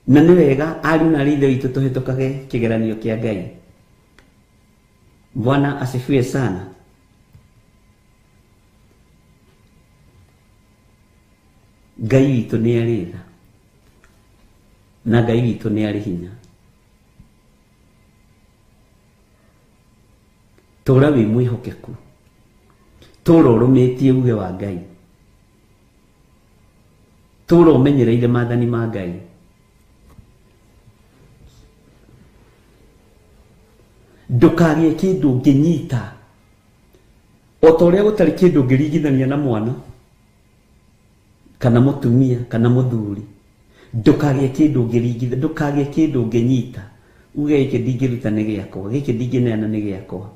Na ni wega ariu na rithe witu tuhitukage kigeranio kia Ngai. Bwana asifiwe sana. Ngai witu ni ari tha, na Ngai witu ni ari hinya. Tura wi mwihokeku, tura urumitie uge wa Ngai, tura umenyereire maathani ma Ngai. Ndukagie kindu nginyita o ta uria gutari kindu ngiringithania na mwana kana mutumia kana muthuri. Ndukagie kindu ngiringithania, ndukagie kindu nginyita uge giki ndingiruta ni giakwa, giki ndingineana ni giakwa,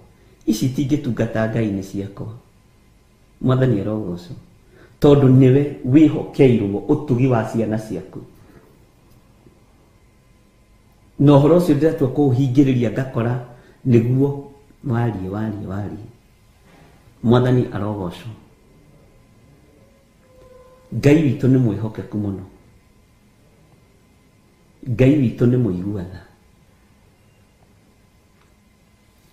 ici tingitungata Ngai ni ciakwa. Mwathani arogocwo, tondu niwe wihokeirwo utugi wa ciana ciaku. No horo ucio ndiratua kuhingiriria ngakora niguo warie. Mwathani arogocwo. Ngai witu ni mwihokeku muno. Ngai witu ni muiguatha.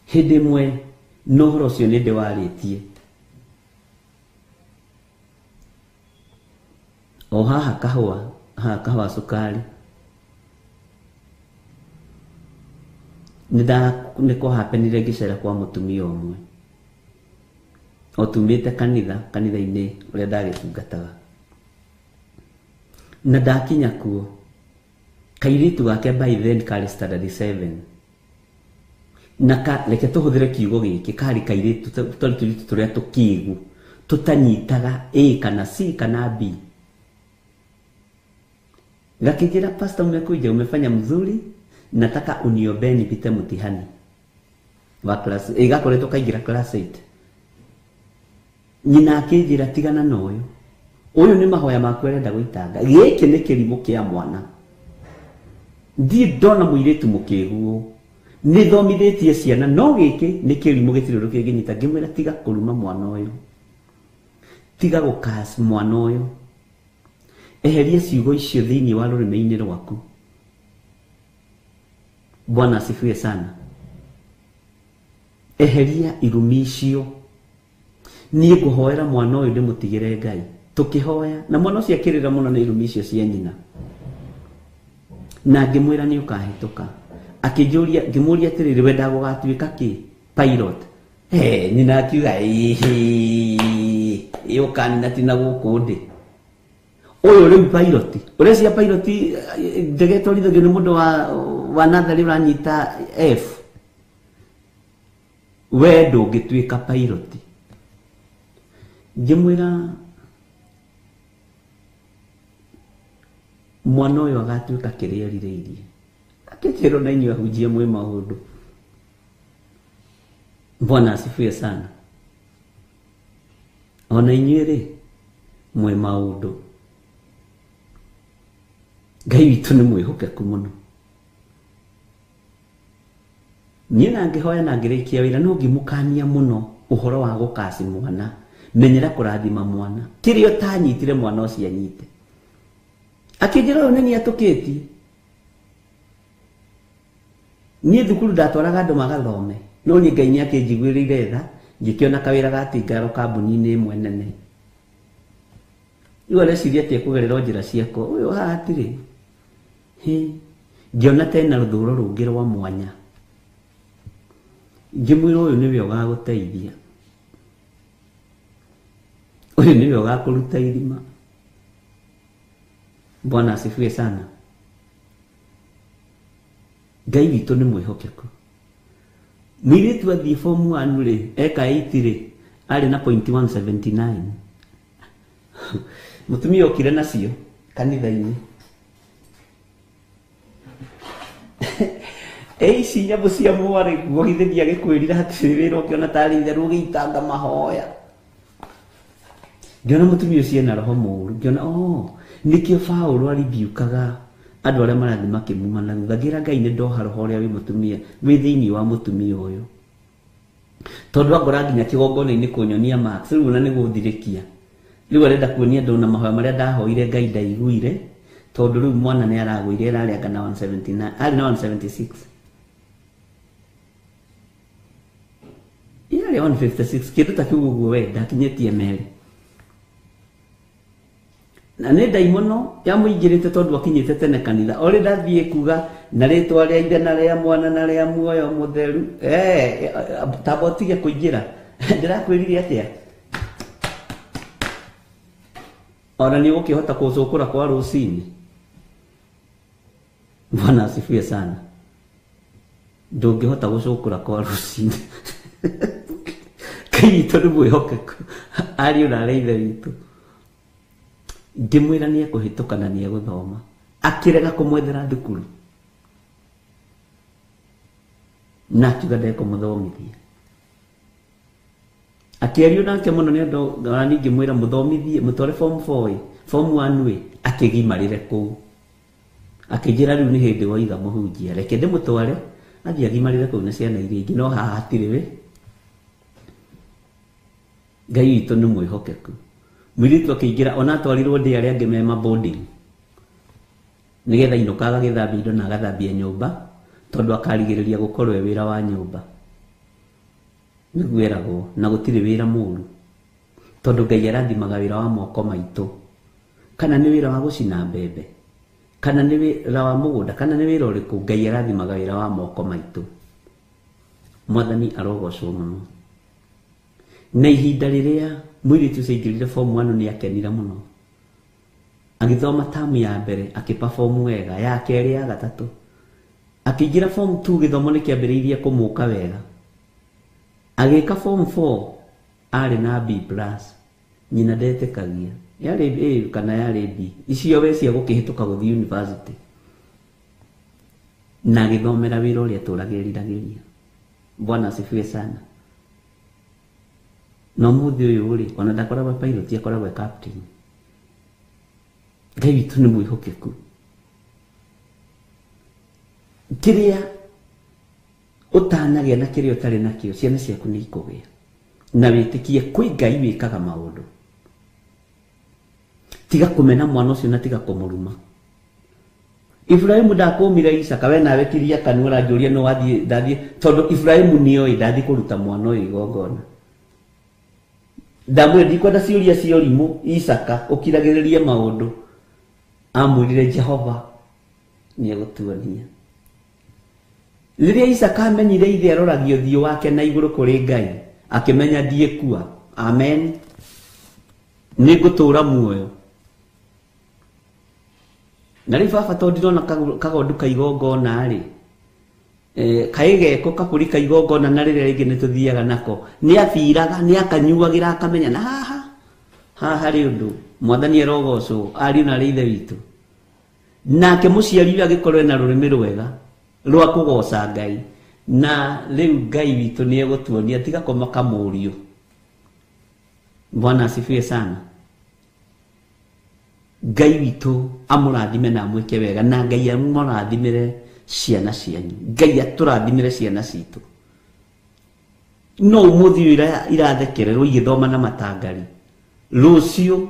Hindi imwe no horo ucio ni ndiwaritie o haha kahua sukari niko hapenire ngicera kwa mutumia umwe otumite kanitha-ini uria ndagitungataga, na ndakinya kuo kairitu gake by then kari standard 7 na reke tuhuthire kiugo giki kari kairitu turitu turia tukigu tutanyitaga A kana C kana B. Gakijira, pastor, umekuja umefanya mzuri, nataka uniombee nipite mtihani wa class igakoretwo kaingira class 8. Nyina akijira tigana na uyu ni mahoya maku arenda guitanga, giki ni kirimo kia mwana, ndi ndona muiritu mukigu ni thomithitie ciana, no giki ni kirimo gitiriru kinginyita. Ngimwira tiga kuruma mwana uyu, tiga gukas mwana uyu, eheria ciugo icio thiini wa rurimi-ini rwaku. Bwana asifiwe sana. Eheria irumi icio. Nie nguhoera mwana uyu ndimutigire Ngai. Tukihoya na mwana ucio akirira muno na irumi icio cia nyina, na ngimwira ni ukahituka. Akijuria ngimuria atiriri wenda gugatuika ki pilot. Nyina akiuga yukani natina guku ndi uyu riu pilot urecia pilot ndege twarithagio ni mundu wa nathari uranyita F, we ndungituika pilot. Ngimwira mwana uyu agatuika kiria rirĩirie, akijiro na inyu ahunjie mwe maundu. Bwana asifiwe sana. ona inyuĩ mwe maũndũ Ngai witũ nĩ mwĩhokeku mũno niĩ na ngĩhoya na ngĩrĩkia wĩra no ngĩmũkania mũno ũhoro wa gũkaci mwana menyera kũrathima mwana kĩrĩa ũtanyitire mwana ũcio anyite akĩnjĩra ũyũ nĩ atũkĩtie niĩ thukuru ndatwaraga andũ magathome no niĩ Ngai nĩ akĩnjiguĩrĩire tha ngĩkĩona kawĩra gatingaro kambuni-inĩ ĩmwe nene rĩu areciria atĩ ekũgerera njĩra ciakwa ũyũ haha atirĩ ngĩona tena rũthũro rũngĩ rwa mwanya ngĩmwĩra ũyũ nĩwe ũgagũteithia ũyũ nĩwe ũgakũruta irima Bwana asifiwe sana Ngai witũ nĩ mwĩhokeku mũirĩtu athiĩ form 1 rĩ eka 8 rĩ arĩ na 0.179 mũtumia okire nacio kanitha-inĩ ici nyamũ cia mwarĩ guohithĩria gĩkwĩrire hatirĩ wĩra ũngĩona tarĩ itherũ ũgĩitanga mahoya ngĩona mũtumia ũcio ena roho mũũru ngĩona nĩkĩo Paũlũ aribiukaga andũ arĩa marathiĩ makĩmuma na thutha ngĩra Ngai nĩ ndoha roho ũrĩa wĩ mũtumia wĩ thĩinĩ wa mũtumia ũyũ tondũ angora nginya kĩgongona-inĩ kũnyonia marks rĩu na nĩ gũthirĩkia rĩu arenda kuonia andũ na mahoya marĩa ndahoire Ngai ndaiguire tondũ rĩu mwana nĩ aragũire ararĩanga na 179 arĩ na 176 yarĩ 156 kĩndũ ta kĩu ũguo we ndakinyĩtie merĩ na nĩ ndaimono yamũingĩrĩte tondũ akinyĩte tene kanitha orĩ ndathiĩ kuga na rĩtwa rĩa ithe na rĩa mwana na rĩa muoyo mũtheru tamba ũtige kũingĩra ndĩrakwĩrire atĩa ona nĩ ũgũkĩhota kũcũkũra kwa rũcinĩ Bwana asifiwe sana ndũngĩhota gũcũkũra kwa rũcinĩ Ngai witũ nĩ mwĩhokeku ariũ na arĩa ithe witũ ngĩmwĩra nĩ ekũhĩtũka na nĩ egũthoma akĩrega kũmwethera thukuru na akiuga ndekũmũthomithia akĩario nake mũno nĩ ũndũ ona ningĩ mwĩra mũthomithie mũtware form 4 form 1 akĩgimarĩre kũu akĩnjĩra rĩu nĩ hĩndĩ waiga mũhunjia reke ndĩmũtware athiĩ agimarĩre kũu na ciana iria ingĩ no haha hatirĩ we Ngai witũ nĩ mwĩhokeku mũirĩtu akĩingĩra ona atwarirwo ndĩ arĩa angĩ me boarding nĩgetha inũkaga agĩthambia indo na agathambia nyũmba tondũ akarigĩrĩria gũkorwo e wĩra wa nyũmba nĩguo eragwo na gũtirĩ wĩra mũũru tondũ Ngai arathimaga wĩra wa moko maitũ kana nĩ wĩra wa gũcina mbembe kana nĩ wĩra wa mũgũnda kana nĩ wĩra ũrĩkũ Ngai arathimaga wĩra wa moko maitũ Mwathani arogocwo mũno na ihinda rĩrĩa mũirĩtu ũcio aingĩrire form 1 nĩ akenire mũno agĩthoma tamu ya mbere akĩperform wega ya kerĩ ya gatatũ akĩingĩra form 2 gĩthomo nĩ kĩambĩrĩirie kũmũka wega agĩka form 4 arĩ na B+ nyina ndetĩkagia yarĩ A kana yarĩ B icio we cia gũkĩhĩtũka gũthiĩ university na agĩthomera wĩra ũrĩa tũragĩriragĩria Bwana asifiwe sana no mũthĩ ũyũ rĩ ona ndakoragwo pilot akoragwo captain Ngai witũ nĩ mwĩhokeku kĩrĩa ũtanagĩa na kĩrĩa ũtarĩ nakĩo ciana ciaku nĩ ikũgĩa na wĩtĩkie kwĩ Ngai wĩkaga maũndũ tiga kũmena mwana ũcio na tiga kũmũruma Ibrahimu ndakũmire Isaka we nawe kiria kanũra njũria no wathiĩ ndathiĩ tondũ Ibrahimu nĩoĩ ndathiĩ kũruta mwana ũyũ igongona ndamwĩra ndikwenda ciũria cia ũrimũ Isaka ũkiragĩrĩrie maũndũ amwĩrire Jehova nĩ egũtuonia rĩrĩa Isaka amenyire ithe aroragio ũthiũ wake na igũrũ kũrĩ Ngai akĩmenya ndiĩkua amen nĩ ngũtũũra muoyo na rĩu baba tondũ ndirona kagondu kaigongona rĩ kaĩ geko kabũri kaigongona na rĩrĩa rĩngĩ nĩ tũthiaga nako nĩ athiraga nĩ akanyuagĩra akamenya na haha harĩ ũndũ Mwathani arogocwo ariũ na ithe witũ nake mũciari ũyũ agĩkorwo na rũrĩmĩ rwega rwa kũgoca Ngai na rĩu Ngai witũ nĩ egũtuonia tiga kũmaka mũriũ Bwana asifiwe sana. Ngai witu amurathime na mweke wega, na Ngai amurathimire ciana cianyu, Ngai aturathimire ciana citu. No umuthi irathekererwo igithoma na matangari, rucio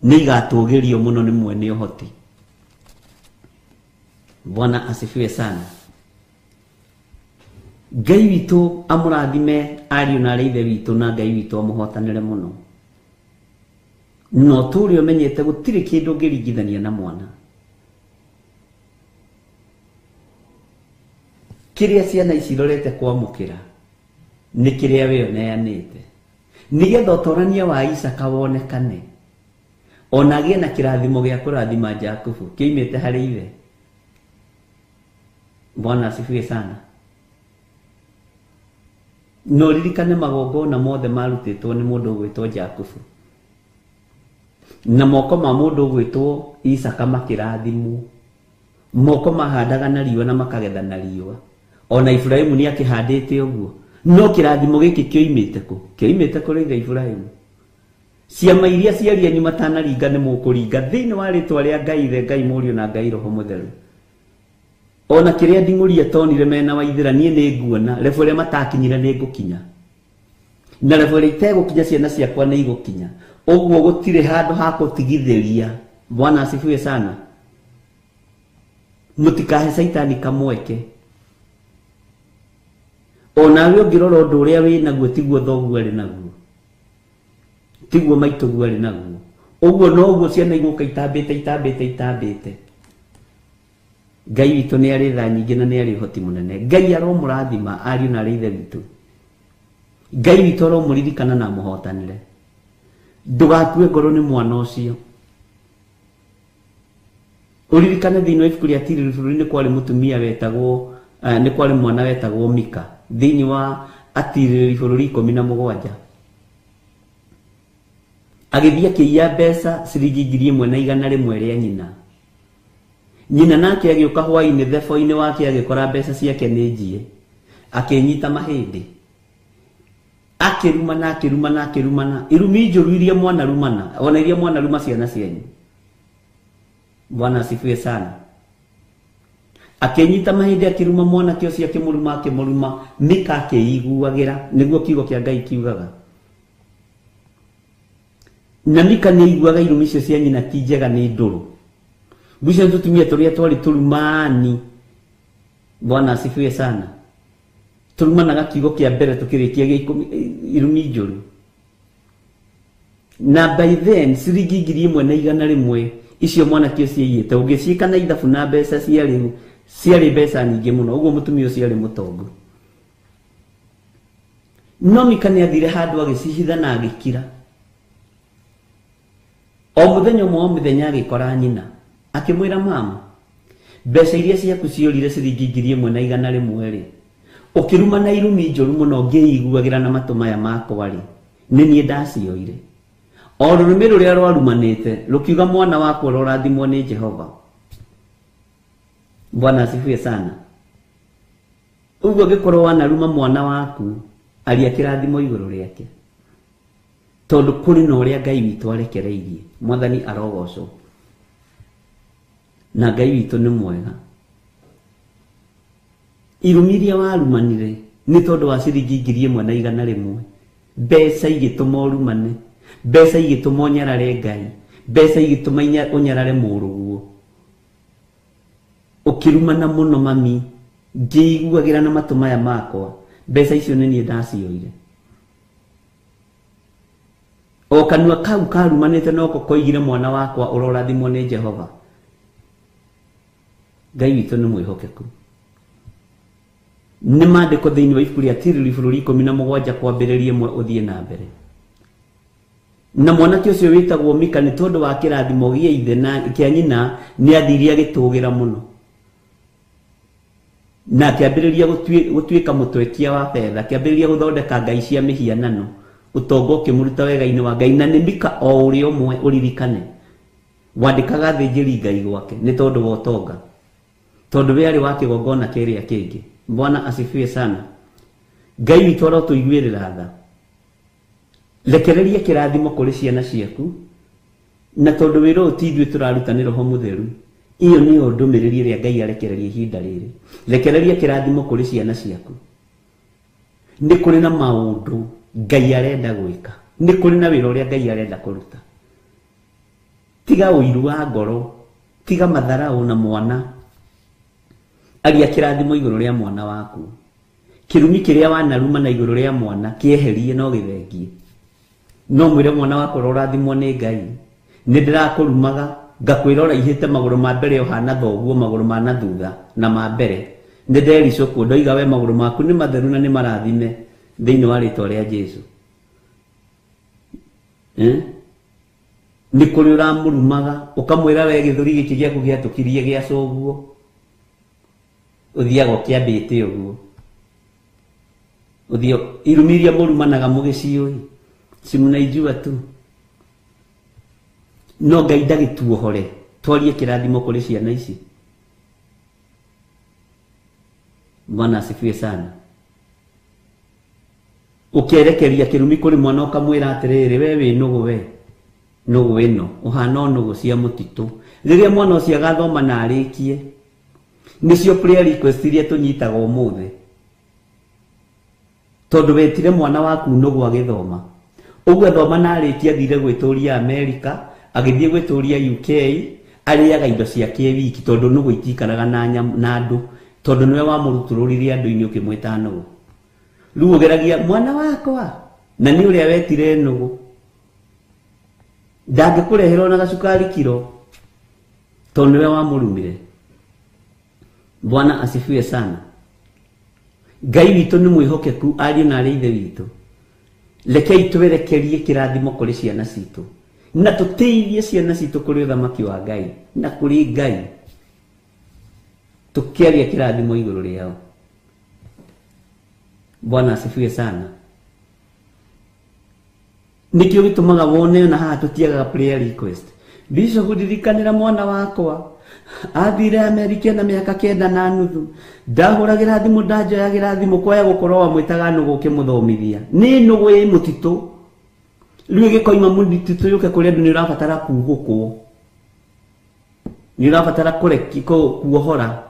ni igatugirio muno ni mwene uhoti. Bwana asifiwe sana. Ngai witu amurathime ariu na arithe witu, na Ngai witu amuhotanire muno. No turi umenyete gutiri kindu ngiringithania na mwana. Kiria ciana ici irorete kwamukira ni kiria we oneanite, nigetha utorania wa Isaka wonekane, ona gie na kirathimo gia kurathima Jakubu kiimite hari ithe. Bwana asifiwe sana. No ririkane magongona mothe marutitwo ni mundu gwitwo Jakubu, na moko ma mundu gwitwo Isaka makirathimwo. Moko mahandaga na riũa na makagetha na riũa. Ona Ibrahimu ni akihandite uguo. No kirathimo giki kioimite ku? Kioimite kuri ithe Ibrahimu. Ciama iria ciaria nyuma matanaringa ni mukuringa thiini wa ritwa ria Ngai ithe, Ngai Mũriũ na Ngai Roho Mũtheru. Ona kiria ndinguria tonire mena waithira nie ni nguona, level ria matakinyire ni ngukinya. Na level ria itegukinya ciana ciakwa ni igukinya. Uguo gutire handu ha kutigithiria. Bwana asifiwe sana. Mutikahe Saitani kamweke. Ona we ngirora undu uria wi naguo tiguo thoguo ari naguo, tiguo maituguo ari naguo. Uguo no uguo ciana iguka itambite. Ngai witu ni ari tha nyingi na ni ari hoti munene. Ngai aromurathima ariu na arithe witu. Ngai witu aromuririkana na muhotanire. Ndugatue ngoro ni mwana ucio. Uririkane thiini wa ibuku ria Tiriri bũrũri-inĩ kwari mutumia wetagwo ni kwari mwana wetagwo Mika, thiini wa Atiriri bũrũri 17. Agithia akiia mbeca ciringi 1,100 ria nyina. Nyina nake agĩũka hwainĩ thebo-inĩ wake agĩkora mbeca ciake nĩ njie, akĩnyita mahĩndĩ, akĩrumana irumi njũru iria mwana rumana, ona iria mwana ruma ciana cianyu. Bwana asifiwe sana. Akĩnyita mahĩndĩ akĩruma mwana kĩo cia akĩmũruma, Mika akĩiguagĩra, nĩguo kiugo kĩa Ngai kiugaga. Na Mika nĩ aiguaga irumi icio cia nyina ti njega, nĩ ndũrũ. Bisha tutumia turia twari turumani. Bwana asifiwe sana. Turumana gakigo kia mbere tukirikia irumi njũru. Na by then ciringi 1,100 icio mwana kĩo ciaiyĩte, ũngĩciĩka na ithabu na mbeca ciarĩ mbeca nyingĩ mũno. Ũguo mũtumia ũcio arĩ mũtongu. No Mika nĩ athire handũ agĩcihitha na agĩkira. O mũthenya agĩkora nyina, akĩmwĩra mama, mbeca iria ciaku ciorire ciringi 1,100 rĩ, ukiruma na irumi njũru mũno ngĩiguagĩra na matũ maya makwa rĩ, nĩ niĩ ndacioire. O rũrĩmĩ rũrĩa rwarumanĩte rũkiuga mwana wakwa ũrorathimwo nĩ Jehova. Bwana asifiwe sana. Ũguo ngĩkorwo wanaruma mwana waku, aria kĩrathimo igũrũ rĩake, tondũ kũrĩ na ũrĩa Ngai witũ arekereirie. Mwathani arogocwo. Na Ngai witũ nĩ mwega. Irumi iria warumanire nĩ tondũ wa ciringi 1,100, mbeca igĩtũma ũrumane, mbeca igĩtũma ũnyarare Ngai, mbeca igĩtũma ũnyarare mũrũguo. Ũkĩrumana mũno mami, ngĩiguagĩra na matũ maya makwa, mbeca icio nĩ niĩ ndacioire. O kanua kau karumanĩte no koigire mwana wakwa ũrorathimwo nĩ Jehova. Ngai witũ nĩ mwĩhokeku. Nĩ maandĩko thĩinĩ wa ibuku rĩa Tiriri bũrũri 17 kwambĩrĩria 1 ũthiĩ na mbere. Na mwanake ũcio wĩtagwo Mika nĩ tondũ wa kĩrathimo gĩa ithe na kĩa nyina nĩ athiire agĩtũgĩra mũno. Na akĩambĩrĩria gũtuĩka mũtwekia wa betha, akĩambĩrĩria gũthondeka ngai cia mĩhianano, ũtonga ũkĩmũruta wega-inĩ wa Ngai. Na nĩ Mika o ũrĩa ũmwe ũririkane wandĩkaga thĩnjĩri Ngai gwake nĩ tondũ wa ũtonga, tondũ we arĩ wa kĩgongona kĩrĩa kĩngĩ. Bwana asifiwe sana. Ngai witũ arotũiguĩrĩra tha, Rekereria kĩrathimo kũrĩ ciana ciaku, na tondũ wĩra ũyũ ti ithuĩ tũraruta nĩ Roho Mũtheru, iyo nĩyo ndũmĩrĩri ĩrĩa Ngai arekereria ihinda rĩrĩ. Rekereria kĩrathimo kũrĩ ciana ciaku. Nĩ kũrĩ na maũndũ Ngai arenda gwĩka, nĩ kũrĩ na wĩra ũrĩa Ngai arenda kũruta. Tiga ũiru wa ngoro, tiga matharaũ na mwana. Agia kĩrathimo igũrũ rĩa mwana waku. Kĩrumi kĩrĩa wanaruma na igũrũ rĩa mwana kĩeherie no gĩthengie. No mwĩre mwana wakwa ũrathimwo nĩ Ngai. Nĩ ndĩrakũrumaga ngakwĩra ũraihĩte magũrũ ma mbere ũhana thoguo, magũrũ ma na thutha na ma mbere. Nĩ ndericũkwo ndoiga we magũrũ maku nĩ matheru na nĩ marathime thĩinĩ wa rĩĩtwa rĩa Jesũ. Nĩ kũrĩ ũramũrumaga ũkamwĩra we gĩthũri gĩkĩ gĩaku gĩatũkirie gĩaca ũguo, ũthiaga ũkĩambĩte ũguo. Irumi iria mũrumanaga mũgĩciũĩ, si mnaijua tu. No Ngai ndagĩtuohore, twarie kĩrathimo kũrĩ ciana ici. Bwana asifiwe sana. Ũkĩerekeria kĩrumi kũrĩ mwana ũkamwĩra atĩrĩrĩ, we wĩ nũgũ we, nũgũ ĩno ũhana nũgũ cia mũtitũ. Rĩrĩa mwana ũcio agathoma na arĩkie, nĩcio prayer request iria tũnyitaga ũmũthĩ. Tondũ wetire mwana waku nũgũ agĩthoma. Ũguo athoma na arĩkia athire gwĩtũria Amerika, agĩthiĩ gwĩtũria UK, arĩaga indo ciake wiki tondũ nũgũ itikaraga na andũ, tondũ nĩwe wamũrutũrũrire andũ-inĩ ũkĩmwĩta nũgũ. Rĩu ũgeragia mwana wakwa, na nĩ ũrĩa wetire nũgũ. Ndangĩkũrehera na gacukari kiro, tondũ nĩwe wamũrumire. Bwana asifiwe sana. Ngai witũ nĩ mwĩhokeku, ariũ na arĩ ithe witũ. Rekei twerekerie kĩrathimo kũrĩ ciana citũ, na tũteithie ciana citũ kũrĩ ũthamaki wa Ngai na kũrĩ Ngai, tũkĩaria kĩrathimo igũrũ rĩao. Bwana asifiwe sana. Nikĩo gĩtũmaga wone na haha tũtiagaga prayer request. Bishop ndirikanĩra mwana wakwa athire Amerika na mĩaka 9.5, ndahũragĩra thimũ ndanjoyagĩra thimũ kwaya gũkorwo wamwĩtaga nũgũ ũkĩmũthomithia. Nĩ nũgũ ĩ mũtitũ. Rĩu ĩgĩkoima mũtitũ yũke kũrĩ andũ nĩ ũrabatara kuugũkwo, nĩ ũrabatara kuohora.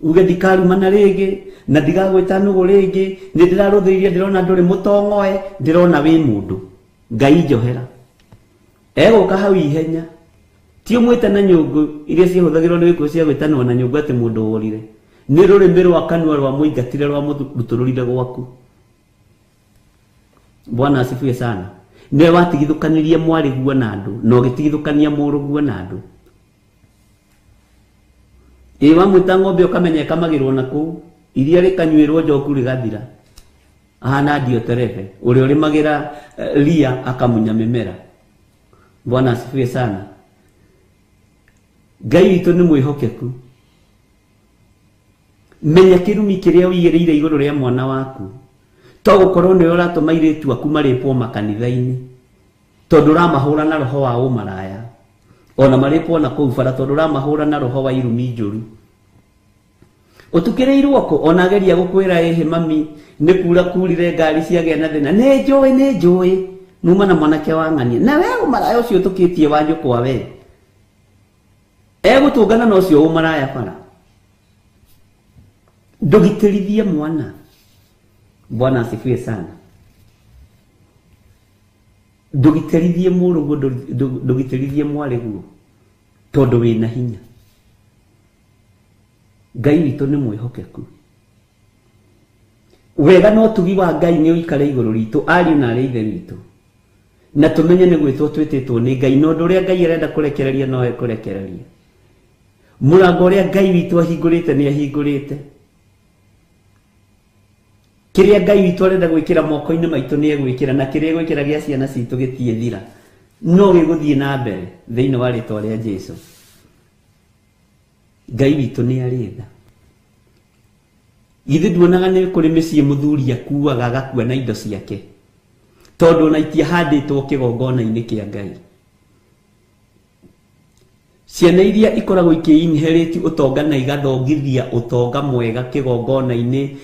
Uge ndikarumana rĩngĩ na ndigagwĩta nũgũ rĩngĩ, nĩ ndĩrarũthĩirie ndĩrona ndũrĩ mũtongoe, ndĩrona wĩ mũndũ. Ngai njohera. Egũka hau ihenya. Ti ũmwĩte na nyũngũ iria ciahũthagĩrwo nĩ wĩkũ cia gwĩtanwo na nyũngũ atĩ mũndũ worire. Nĩ rũrĩmĩ rwa kanua rwa mũingatire rwa mũrutũrũrire gwaku. Bwana asifiwe sana. Nĩwe watigithũkanirie mwarĩguo na andũ, na ũgĩtigithũkania mũrũguo na andũ. Wamwĩta ng'ombe ũkamenya ĩkamagĩrwo na kũu, iria rĩkanyuĩrwo njoku rĩgathira. Ahana Dioterefe, ũrĩa ũrĩmagĩra ria akamunya mĩmera. Bwana asifiwe sana. Ngai witũ nĩ mwĩhokeku. Menya kĩrumi kĩrĩa ũigĩrĩire igũrũ rĩa mwana waku. To gũkorwo nĩwe ũratũma airĩtu aku marĩpwo makanitha-inĩ, tondũ ũramahũra na roho wa ũmaraya. Ona marĩpwo na kũu bara tondũ ũramahũra na roho wa irumi njũru. Ũtukĩrĩirwo ko, ona ageria gũkwĩra ĩhĩ mami nĩ kura kurire ngari ciagĩa na thĩna. Nĩ njũĩ muma na mwanake wa ng'ania. Na we ũmaraya ũcio ũtũkĩtie wa njũkwa we, egũtũngana na ũcio ũmaraya bara. Ndũgitĩrithie mwana. Bwana asifiwe sana. Ndũgitĩrithie mũrũguo, ndũgitĩrithie mwarĩguo, tondũ wĩna hinya. Ngai witũ nĩ mwĩhokeku. Wega no tugi wa Ngai nĩ ũikare igũrũ ritũ, ariũ na arĩ ithe witũ, na tũmenye nĩ gwĩtwo twĩtĩtwo nĩ Ngai, na ũndũ ũrĩa Ngai arenda kũrekereria no ekũrekereria. Mũrango ũrĩa Ngai witũ ahingũrĩte nĩ ahingũrĩte. Kĩrĩa Ngai witũ arenda gwĩkĩra moko-inĩ maitũ nĩ egwĩkĩra, na kĩrĩa egwĩkĩra gĩa ciana citũ gĩtiĩ thira, no gĩgũthiĩ na mbere thĩinĩ wa rĩĩtwa rĩa Jesũ. Ngai witũ nĩ arĩ tha. Githĩ nduonaga nĩ kũrĩ mĩciĩ mũthuri akuaga agakua na indo ciake, tondũ ona itiahandĩtwo kĩgongona-inĩ kĩa Ngai. ciana iria ikoragwo ikiinherit utonga na igathongithia utonga mwega kigongona-ini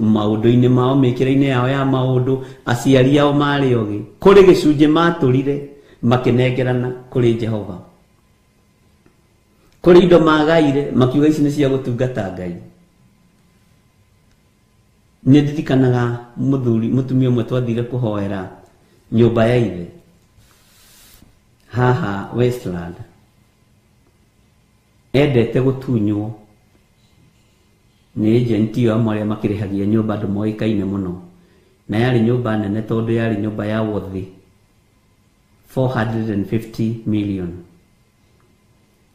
maundu-ini mao mikira-ini yao ya maundu aciari ao mari ogi kuri gicunje maturire makinengerana kuri Jehova kuri indo magaire makiuga ici ni cia gutungata Ngai. Ni ndirikanaga mutumia umwe twathire kuhoera nyumba ya ithe haha Westland. Endete gutunywo ni agent yo amwe makirihagia nyumba andu moikaine muno, na yari nyumba nene tondu yari nyumba ya wothi 450 million.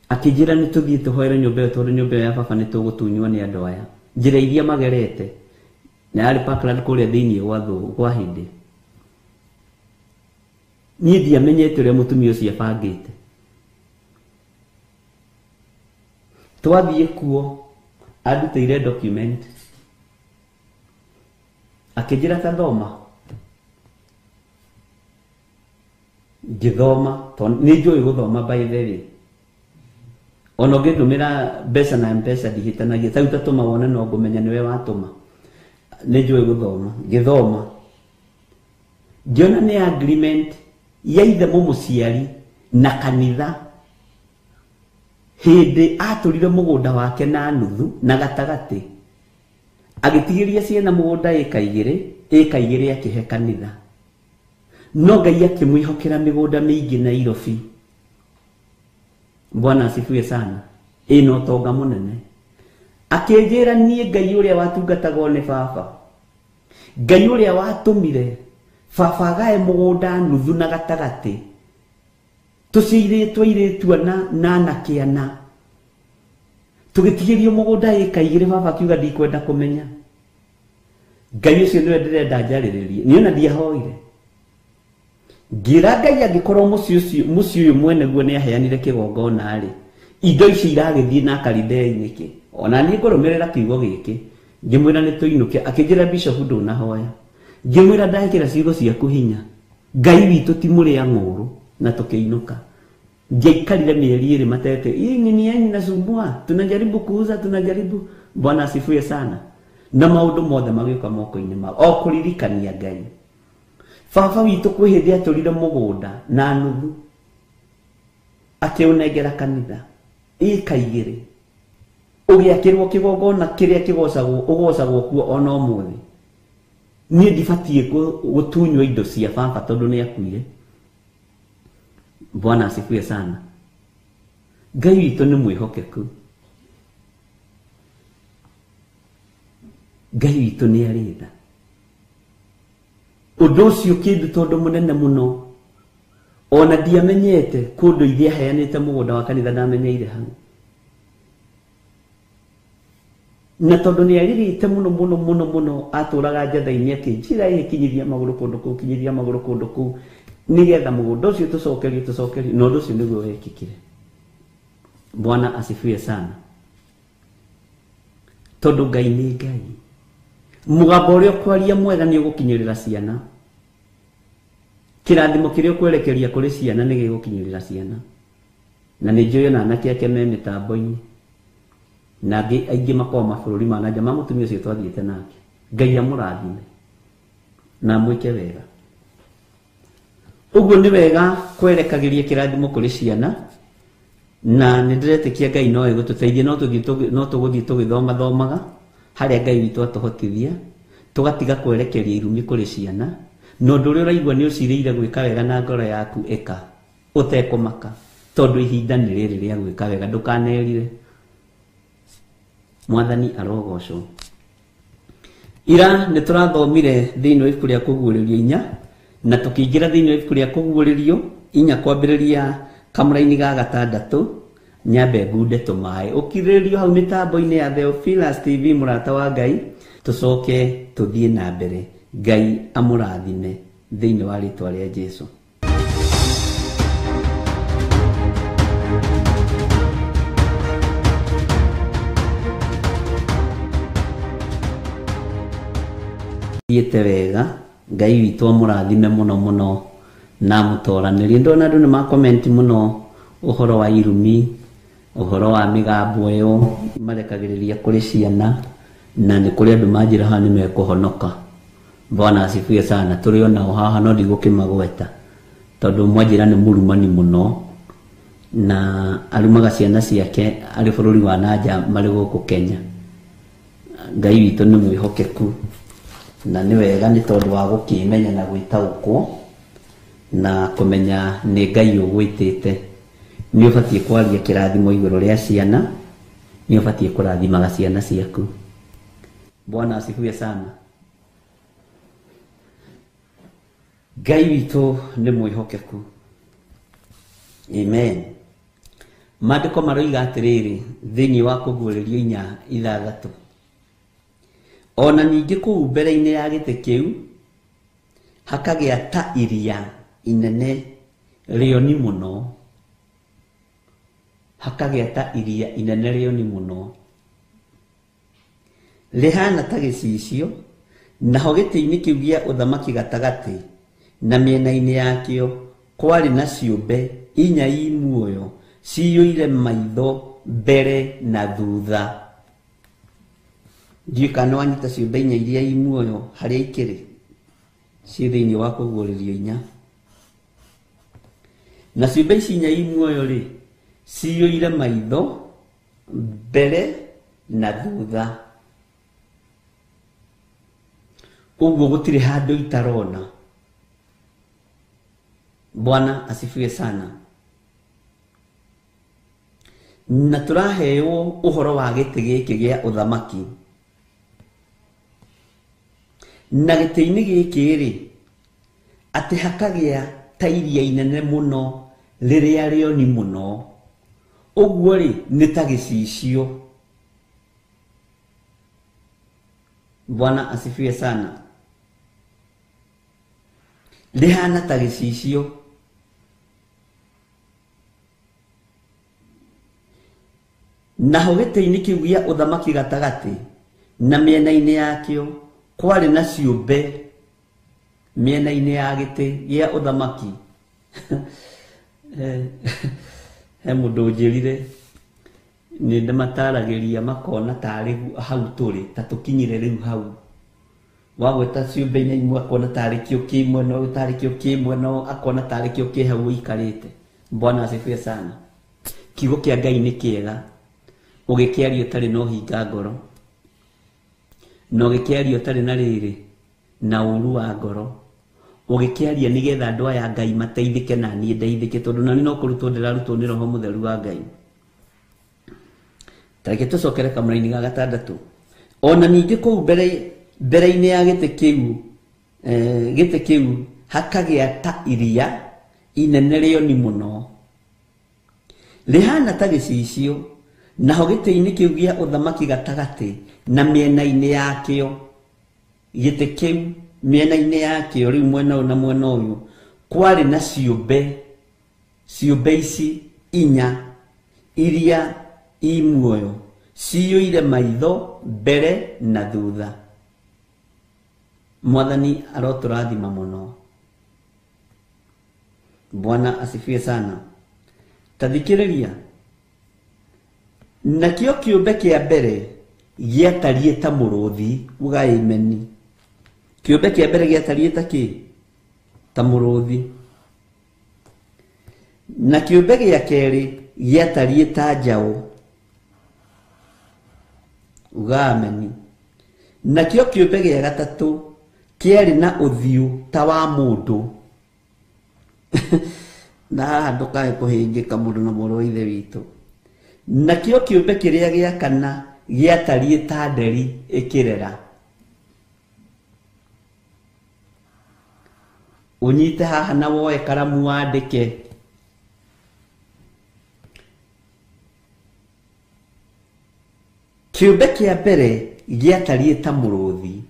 Akijira ni tuthie tuhoere nyumba tondu nyumba ya baba ni tugutunywo ni andu aya njira iria magerete na yari Parkland kuria thiini gwa hindi. Ni ndiamenyete uria mutumia ucio abangite. Twathie kuo andutire document akijira tathoma ngithoma tondu ni njui guthoma by the way ono ngindumira mbeca na mpesa ndihitanagia tau tatuma wone no ngumenya niwe watuma ni njui guthoma ngithoma ngiona ni agreement ya ithe mumuciari na kanitha hindi aturire mugunda wake na nuthu na gatagati agitigiria ciana mugunda eka igiri akihe kanitha no Ngai akimwihokera migunda mingi Nairobi. Bwana asifiwe sana. Ino tonga munene akinjira nie Ngai uria watungatago ni baba, Ngai uria watumire baba gae mugunda nuthu na gatagati tuciire tuana na nakiana tugitigirio mugunda eka igiri baba kiuga ndikwenda kumenya. Ngai ucio niwe ndirenda njariririe ni ona ndiahoire ngira Ngai angikorwo muci uyu mwene guo ni aheanire kigongona ri indo ici iragithie na karinda-ini ki ona ni ngurumirira kiugo giki ngimwira ni tuinuke akinjira bishop ndunahoya ngimwira ndahikira ciugo ciaku hinya Ngai witu ti muri ya nguru na tukiinuka ngiikarire mieri iri matete ni yani nasumbua tunajaribu kuuza tunajaribu. Bwana asifiwe sana. Na maundu mothe magioka moko-ini mao o kuririkania Ngai baba witu kwihithia turire mugunda na nuthu akiunengera kanitha ikaigiri ugiakirwo kigongona kiria kigocagwo kuo ona umuthi ni ndibatie gutunywa indo cia baba tondu ni akuire. Bwana asifiwe sana. Ngai witu ni mwihokeku. Ngai witu ni aritha undu ucio kindu tondu munene muno ona ndiamenyete kundu ithie heanite mugunda wa kanitha ndamenyeire hau na tondu ni aririte muno aturaga njatha-ini akinjira ikinyithia maguru kundu kuu nigetha mugunda ucio tucokerio no undu ucio niguo wekikire. Bwana asifiwe sana. Tondu Ngai ni Ngai mugambo uria kwaria mwega ni ugukinyirira ciana kirathimo kiria kwerekeria kuri ciana ni gigukinyirira ciana na ni njui na anake ake me mitambo-ini na aingi makoo mabururi ma nanja ma mutumia ucio twathiite nake. Ngai amurathime na mwike wega. Uguo ni wega kwerekagiria kirathimo kuri ciana na nindiretikia Ngai no egututeithia no tuguthie tugithomaga haria Ngai witu atuhotithia tugatiga kwerekeria irumi kuri ciana no ndu uri uraigua ni uciriire gwika wega na ngoro yaku eka utekumaka tondu ihinda ni riri ria gwika wega ndukanerire. Mwathani arogocwo. Ira ni turathomire thiini wa ibuku ria kuguuririo 4 na tukiingira thiini wa ibuku ria kuguuririo 4 kwambiriria kamuraini ga 6 nyambe ngunde tumae ukiririo hau mitambo-ini ya Theophilus TV murata wa Ngai tucoke tuthie na mbere. Ngai amurathime thiini wa ritwa ria Jesu. Thiete wega. Ngai witu amurathime muno na mutoranirie. Ndona andu ni ma comment muno uhoro wa irumi uhoro wa migambo yo marekagiriria kuri ciana na ni kuri andu manjira ha ni mekuhonoka. Bwana asifiwe sana. Turi ona haha no ndigukimagweta tondu mwanjira ni murumani muno na arumaga ciana ciake ari bururi wa nanja mari guku Kenya. Ngai witu ni mwihokeku na ni wega ni tondu wa gukimenya na gwitaukwo na kumenya ni Ngai ugwitite. Ni ubatie kwaria kirathimo iguru ria ciana, ni ubatie kurathimaga ciana ciaku. Bwana asifiwe sana. Ngai witu ni mwihokeku. Amen. Maandiko maroiga atiriri thiini wa Kuguũrĩrio 4:6, ona ningĩ kũu mbere-inĩ ya gĩtĩ kĩu hakagĩa ta iria inene rĩoni mũno, hakagĩa ta iria inene rĩoni mũno, rĩhana ta gĩcicio, naho gĩtĩ-inĩ kĩu gĩa ũthamaki gatagatĩ na mĩena-inĩ yakĩo kwarĩ na ciũmbe 4 muoyo ciyũire maitho mbere na thutha. Ndiũĩ kana wanyita ciũmbe 4 iria muoyo harĩa ikĩrĩ ciĩ thĩinĩ wa Kuguũrĩrio 4. Na ciũmbe ici 4 muoyo rĩ ciyũire maitho mbere na thutha. Ũguo gũtirĩ handũ itarona. Bwana asifiwe sana. Na turaheo uhoro wa gĩtĩ gĩkĩ gĩa ũthamaki. Na gĩtĩ-inĩ gĩkĩ rĩ atĩ hakagĩa ta iria inene mũno rĩrĩa rĩoni mũno. Ũguo rĩ nĩ ta gĩcicio. Bwana asifiwe sana. Rĩhana ta gĩcicio. Naho gĩtĩ-inĩ kĩu gĩa ũthamaki gatagatĩ na mĩena-inĩ yakĩo kwarĩ na ciũmbe mĩena-inĩ ya gĩtĩ gĩa ũthamaki. He mũndũ njĩrire nĩ ndĩmataragĩria makona tarĩ hau tũrĩ ta tũkinyire rĩu hau. Wagweta ciũmbe 4 imwe akona tarĩ kĩo kĩ mwena ũyũ, tarĩ kĩo kĩ mwena ũyũ, akona tarĩ kĩo kĩ hau ũikarĩte. Bwana asifiwe sana. Kiugo kĩa Ngai nĩ kĩega ũgĩkĩaria ũtarĩ na ũhinga ngoro, na ũgĩkĩaria ũtarĩ na rĩrĩ na ũru wa ngoro, ũgĩkĩaria nĩgetha andũ aya Ngai mateithĩke na niĩ ndeithĩke, tondũ na niĩ no kũrutwo ndĩrarutwo nĩ Roho Mũtheru wa Ngai. Tareke tũcokere kamũra-inĩ ga 6. Ona ningĩ kũu mbere-inĩ ya gĩtĩ kĩu hakagĩa ta iria inene rĩoni mũno, rĩhana ta gĩcicio, naho gĩtĩ-inĩ kĩu gĩa ũthamaki gatagatĩ na mĩena-inĩ yakĩo, gĩtĩ kĩu mĩena-inĩ yakĩo rĩu mwena ũyũ na mwena ũyũ kwarĩ na ciũmbe ici 4 iria muoyo ciyũire maitho mbere na thutha. Mwathani arotũrathima mũno. Bwana asifiwe sana. Tathikĩrĩria. Nakĩo kĩũmbe kĩa mbere gĩatariĩ ta mũrũthi. Uga amen. Kĩũmbe kĩa mbere gĩatariĩ ta kĩ? Ta mũrũthi. Na kĩũmbe gĩa kerĩ gĩatariĩ ta njaũ. Uga amen. Nakĩo kĩũmbe gĩa gatatũ kĩarĩ na ũthiũ ta wa mũndũ. Na haha ndũkae kũhĩngĩka mũndũ na mũrũ wa ithe witũ. Nakĩo kĩũmbe kĩrĩa gĩa kana gĩatariĩ ta nderi ĩkĩrera. Unyite haha na woe karamu wandĩke. Kĩũmbe kĩa mbere gĩatariĩ ta mũrũthi,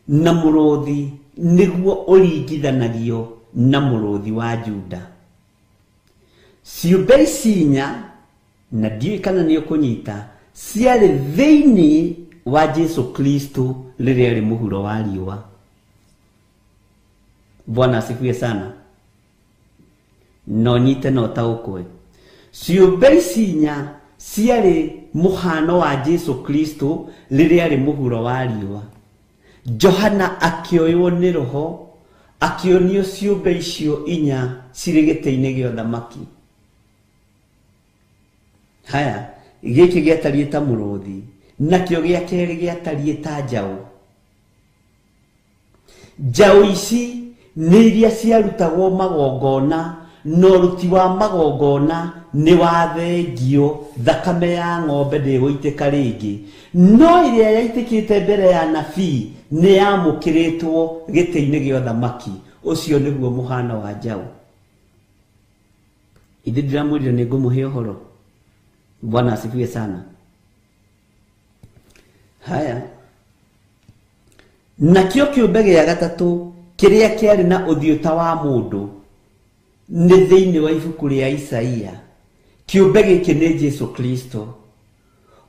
na mũrũthi nĩguo ũringithanagio na mũrũthi wa Juda. Ciũmbe ici 4 na ndiũĩ kana nĩ ũkũnyita ciarĩ thĩinĩ wa Jesu Kristo rĩrĩa arĩ mũhuro wa riũa. Bwana asifiwe sana. No nyite no taũkwe. ciũmbe ici inya ciarĩ mũhano wa Jesu Kristo rĩrĩa arĩ mũhuro wa riũa. Johana akĩoywo nĩ Roho akĩonio ciũmbe icio inya cirĩ gĩtĩ-inĩ gĩa ũthamaki. Haya, gĩkĩ gĩatariĩ ta mũrũthi, nakĩo gĩa kerĩ gĩatariĩ ta njaũ. Njaũ ici nĩ iria ciarutagwo magongona, no ũruti wa magongona nĩ wa thengio, thakame ya ng'ombe ndĩgũitĩka rĩngĩ. No iria yaitĩkĩte mbere ya nabii nĩ yamũkĩrĩtwo gĩtĩ-inĩ gĩa ũthamaki. Ũcio nĩguo mũhano wa njaũ. Ithe ndiramwĩrire nĩ ngũmũhe ũhoro. Bwana asifiwe sana. Haya, nakĩo kĩũmbe gĩa gatatũ kĩrĩa kĩarĩ na ũthiũ ta wa mũndũ nĩ thĩinĩ wa ibuku rĩa Isaia. Kĩũmbe gĩkĩ nĩ Jesu Kristo.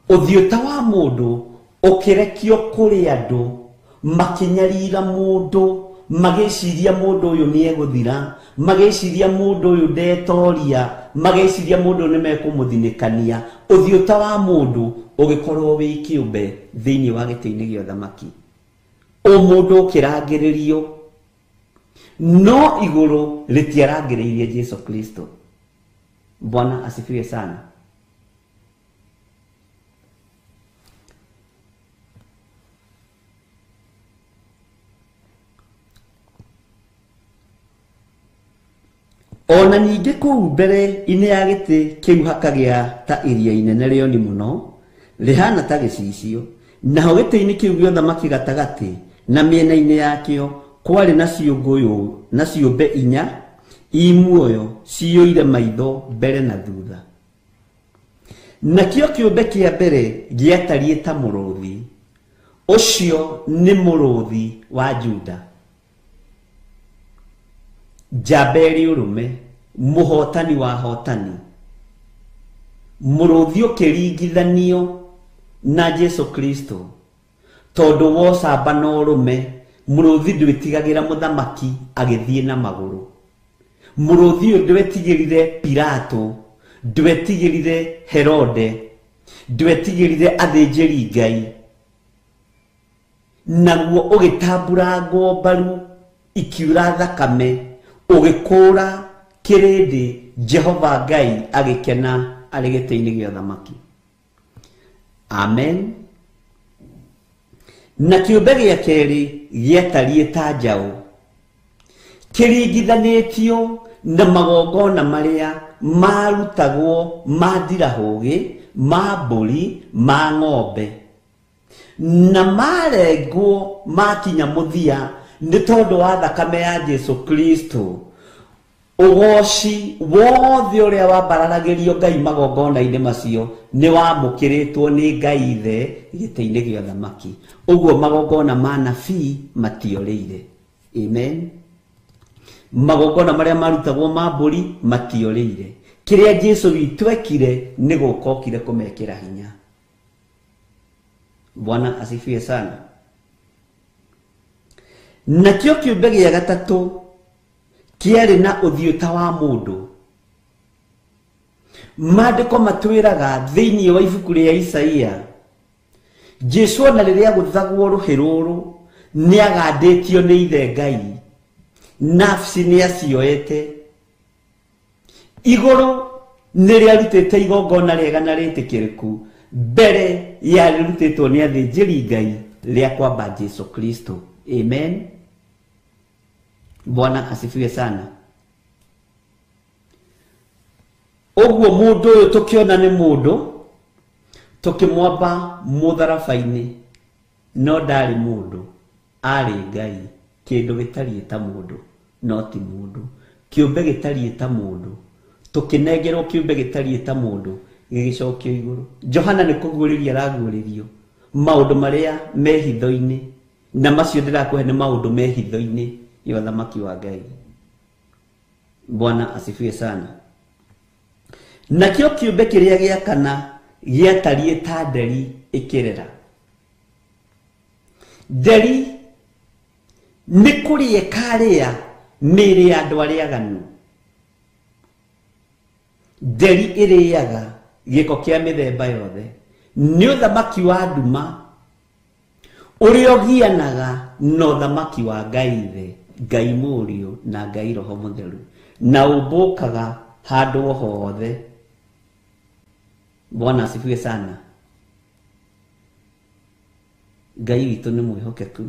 Ũthiũ ta wa mũndũ ũkĩrekio kũrĩ andũ, makĩnyarira mũndũ, magĩciria mũndũ ũyũ nĩ egũthira, magĩciria mũndũ ũyũ ndetoria, magĩciria mũndũ nĩ mekũmũthinĩkania. Ũthiũ ta wa mũndũ ũgĩkorwo wĩ kĩũmbe thĩinĩ wa gĩtĩ-inĩ gĩa ũthamaki. Mũndũ ũkĩrangĩrĩrio, no igũrũ rĩtiarangĩrĩirie Jesu Kristo. Bwana asifiwe sana. Ona ningĩ kũu mbere-inĩ ya gĩtĩ kĩu hakagĩa ta iria inene rĩoni mũno, rĩhana ta gĩcicio. Naho gĩtĩ-inĩ kĩu gĩa ũthamaki gatagatĩ na mĩena-inĩ yakĩo kwarĩ na ciũmbe inya imuoyo ciyũire maitho mbere na thutha. Nakĩo kĩũmbe kĩa mbere gĩatariĩ ta mũrũthi. Ũcio nĩ mũrũthi wa Juda, njamba ĩrĩ ũrũme, mũhotani wa hotani. Mũrũthi ũkĩringithanio na Jesu Kristo, tondũ wa ũcamba na ũrũme. Mũrũthi ndwĩtigagĩra mũthamaki agĩthiĩ na magũrũ. Mũrũthi ũyũ ndwetigĩrire Pilato, ndwetigĩrire Herode, ndwetigĩrire athĩnjĩri Ngai. Naguo ũgĩtambũrangwo mbaru, ikiura thakame, ũgĩkũra kĩrĩndĩ, Jehova Ngai agĩkena arĩ gĩtĩ-inĩ gĩa ũthamaki. Amen. Na kĩũmbe gĩa kerĩ gĩatariĩ ta njaũ, kĩringithanĩtio na magongona marĩa marutagwo ma ndirahũgĩ, ma mbũri, ma ng'ombe, na marengwo makinya mũthia nĩ tondũ wa thakame ya Jesu Kristo. Ũgoci wothe ũrĩa wambararagĩrio Ngai magongona-inĩ macio nĩ wamũkĩrĩtwo nĩ Ngai Ithe gĩtĩ-inĩ gĩa ũthamaki. Ũguo magongona ma nabii matiorĩire. Amen. Magongona marĩa marutagwo ma mbũri matiorĩire. Kĩrĩa Jesu witũ ekire nĩ gũka okire kũmekĩra hinya. Bwana asifiwe sana. Nakĩo kĩũmbe gĩa gatatũ kĩarĩ na ũthiũ ta wa mũndũ. Maandĩko matwĩraga thĩinĩ wa ibuku rĩa Isaia, Jesu ona rĩrĩa gũthagwo rũhĩ rũrũ nĩagandĩtio nĩ Ithe Ngai, nafsi nĩacioete. Igũrũ nĩrĩarutĩte igongona rĩega na rĩtĩkĩrĩku mbere ya rĩrutĩtwo nĩ athĩnjĩri Ngai rĩa kwamba Jesu Kristo. Amen. Bwana asifiwe sana. Ũguo mũndũ ũyũ tũkĩona nĩ mũndũ, tũkĩmwamba mũtharaba-inĩ, no ndarĩ mũndũ, arĩ Ngai. Kĩndũ gĩtariĩ ta mũndũ, no ti mũndũ. Kĩũmbe gĩtariĩ ta mũndũ, tũkĩnengerwo kĩũmbe gĩtariĩ ta mũndũ, gĩgĩcokio igũrũ. Johana nĩ kũguũrĩria araguũrĩrio maũndũ marĩa me hitho-inĩ, na macio ndĩrakũhe nĩ maũndũ me hitho-inĩ ya ũthamaki wa Ngai. Bwana asifiwe sana. Nakĩo kĩũmbe kĩrĩa gĩa kana gĩatariĩ ta nderi ĩkĩrera. Nderi nĩ kũrĩa ĩkarĩa mĩĩrĩ ya andũ arĩa aganu. nderi ĩrĩaga gĩko kĩa mĩthemba yothe, nĩ ũthamaki wa nduma ũrĩa ũgianaga na ũthamaki wa Ngai Ithe, Ngai Mũriũ na Ngai Roho Mũtheru, na ũmbũkaga handũ o hothe. Bwana asifiwe sana. Ngai witũ nĩ mwĩhokeku.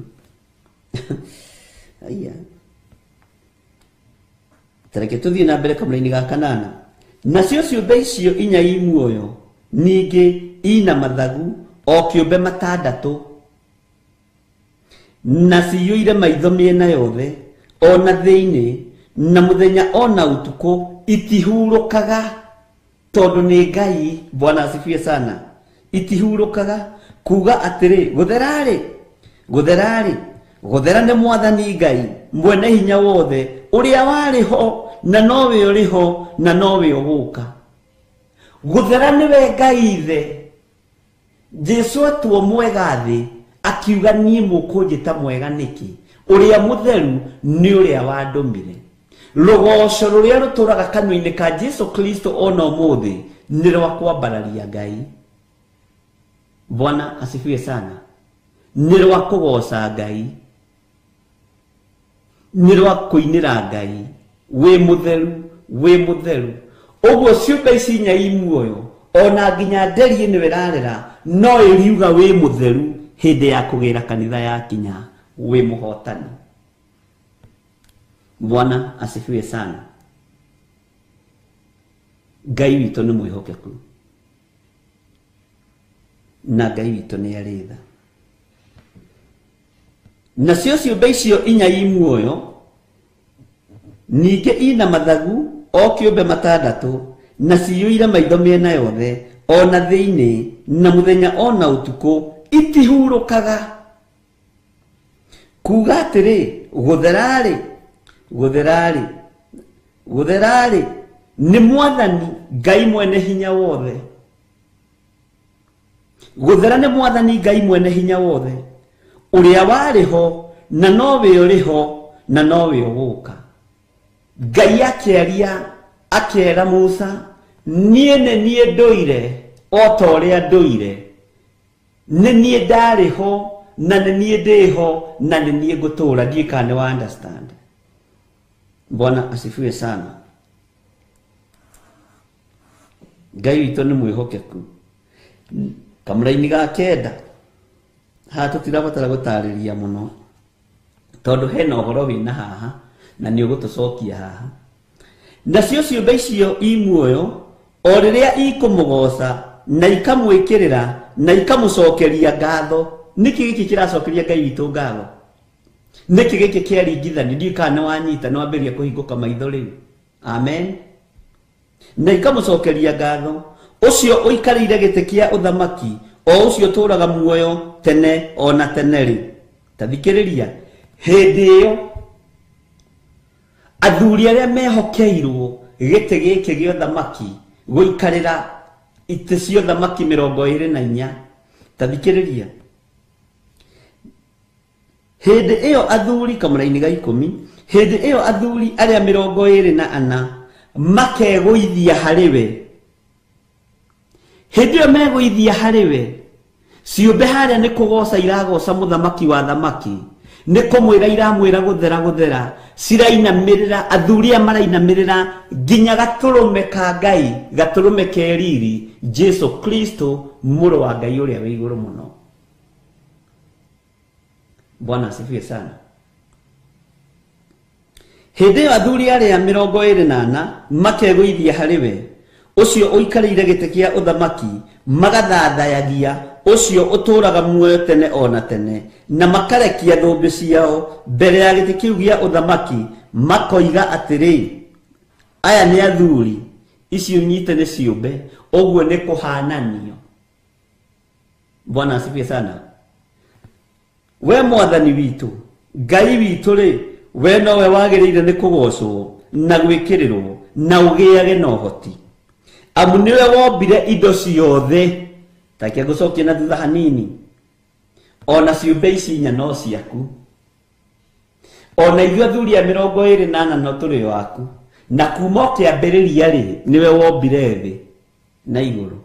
Aya. Tareke tuthiĩ na mbere kamũra-inĩ ga kanana. Nacio ciũmbe icio inya i muoyo, ningĩ ina mathagu o kĩũmbe matandatũ, na ciyũire maitho mĩena yothe, ona thĩinĩ, na mũthenya ona ũtukũ, itihurũkaga, tondũ nĩ Ngai. Bwana asifiwe sana. Itihurũkaga, kuga atĩrĩ, gũtherarĩ, gũtherarĩ, gũthera nĩ Mwathani Ngai mwene hinya wothe, ũrĩa warĩ ho na nowe ũrĩ ho na nowe ũgũka. Gũthera nĩwe Ngai Ithe. Jesu atwo mwega thĩ, akiuga niĩ mũkũnjĩta mwega nĩkĩ? Ũrĩa mũtheru nĩ ũrĩa wandũmire. Rũgoco rũrĩa rũtũraga kanua-inĩ ka Jesu Kristo ona ũmũthĩ nĩ rwa kwambararia Ngai. Bwana asifiwe sana. Nĩ rwa kũgoca Ngai, nĩ rwa kũinĩra Ngai. Wĩ mũtheru, wĩ mũtheru. Ũguo ciũmbe ici inya i muoyo, ona nginya nderi ĩno ĩrarera, no ĩriuga wĩ mũtheru hĩndĩ ya kũgĩra kanitha yakinya. Wĩ mũhotani. Bwana asifiwe sana. Ngai witũ nĩ mwĩhokeku, na Ngai witũ nĩ arĩ tha. Nacio ciũmbe icio inya i muoyo, ningĩ ina mathagu o kĩũmbe matandatũ, na ciyũire maitho mĩena yothe, ona thĩinĩ, na mũthenya ona ũtukũ, itihurũkaga. Kuga atĩrĩ, gũtherarĩ, gũtherarĩ, gũtherarĩ, nĩ Mwathani Ngai mwene hinya wothe. Gũthera nĩ Mwathani Ngai mwene hinya wothe, ũrĩa warĩ ho na nowe ũrĩ ho na nowe ũgũka. Ngai akĩera Musa, niĩ nĩ niĩ ndũire o ta ũrĩa ndũire, nĩ niĩ ndarĩ ho na nĩ niĩ ndĩ ho na nĩ niĩ ngũtũũra. Ndiĩ kana nĩ wa understand. Bwana asifiwe sana. Ngai witũ nĩ mwĩhokeku. Kamũra-inĩ ga kenda, haha tũtirabatara gũtarĩria mũno, tondũ hena ũhoro wĩna haha na nĩ ũgũtũcokia haha. Nacio ciũmbe icio i muoyo, o rĩrĩa ikũmũgoca na ikamwĩkĩrĩra na ikamũcokeria ngatho. Nĩkĩ gĩkĩ kĩracokeria Ngai witũ ngatho? Nĩkĩ gĩkĩ kĩaringithanio? Ndiĩ kana nĩ wanyita na wambĩrĩria kũhingũka maitho rĩu. Amen. Na ikamũcokeria ngatho, ũcio ũikarĩire gĩtĩ kĩa ũthamaki, o ũcio tũraga muoyo tene ona tene rĩ. Tathikĩrĩria, hĩndĩ ĩyo athuri arĩa mehokeirwo gĩtĩ gĩkĩ gĩa ũthamaki, gũikarĩra itĩ cia ũthamaki 24. Tathikĩrĩria, hĩndĩ ĩyo athuri, kamũra-inĩ ga 10, hĩndĩ ĩyo athuri arĩa 24 makegũithia harĩwe. Hĩndĩ ĩyo megũithia harĩwe, ciũmbe harĩa nĩ kũgoca iragoca mũthamaki wa thamaki, nĩ kũmwĩra iramwĩra gũthera gũthera, cirainamĩrĩra, athuri aya marainamĩrĩra nginya gatũrũme ka Ngai, gatũrũme keriri, Jesu Kristo mũrũ wa Ngai ũrĩa wĩ igũrũ mũno. Bwana asifiwe sana. Hĩndĩ ĩyo athuri arĩa 24 makegũithia harĩwe, ũcio ũikarĩire gĩtĩ kĩa ũthamaki, magathathayagia ũcio ũtũraga muoyo tene ona tene, na makarekia thũmbĩ ciao mbere ya gĩtĩ kĩu gĩa ũthamaki, makoiga atĩrĩ, aya nĩ athuri, icio nyite nĩ ciũmbe, ũguo nĩ kũhananio. Bwana asifiwe sana. We Mwathani witũ, Ngai witũ rĩ, we nowe wagĩrĩire nĩ kũgocwo na gwĩkĩrĩrwo na ũgĩage na ũhoti, amu nĩwe wombire indo ciothe. Takia gũcokia na thutha hanini, ona ciũmbe ici inya no ciaku, ona ithuĩ athuri a 24 no tũrĩ waku. na kuma kĩambĩrĩria rĩ niwe wombire thĩ na igũrũ,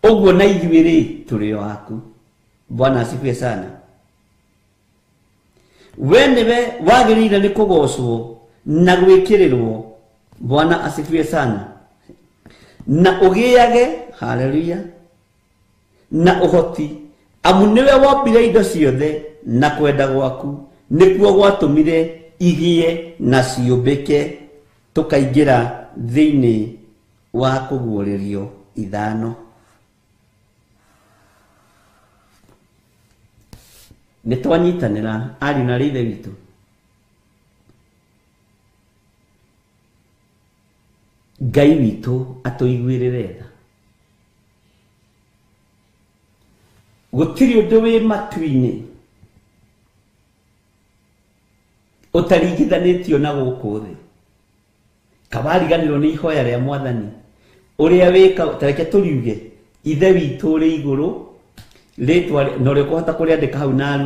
ũguo na ithuĩ rĩ tũrĩ o aku. Bwana asifiwe sana. We niwe wagĩrĩire nĩ kũgocwo na gwĩkĩrĩrwo. Bwana asifiwe sana. Na ũgĩage, haleluya, na ũhoti, amu niwe wombire indo ciothe, na kwenda gwaku nĩkuo gwatũmire igĩe na ciũmbĩke, tũkaingĩra thĩinĩ wa kũguũrĩrio ithano. Nĩtwanyitanĩra ariũ na ithe witũ. Ngai witũ atũiguĩrĩre tha. Gũtirĩ ũndũ wĩ matu-inĩ ũtaringithanĩtio na gũkũ thĩ. Kawariganĩrwo nĩ ihoya rĩa Mwathani ũrĩa wĩka, tareke tũriuge ithe witũ ũrĩ igũrũ, rĩtwa no rĩkũhota kũrĩandĩka hau na aru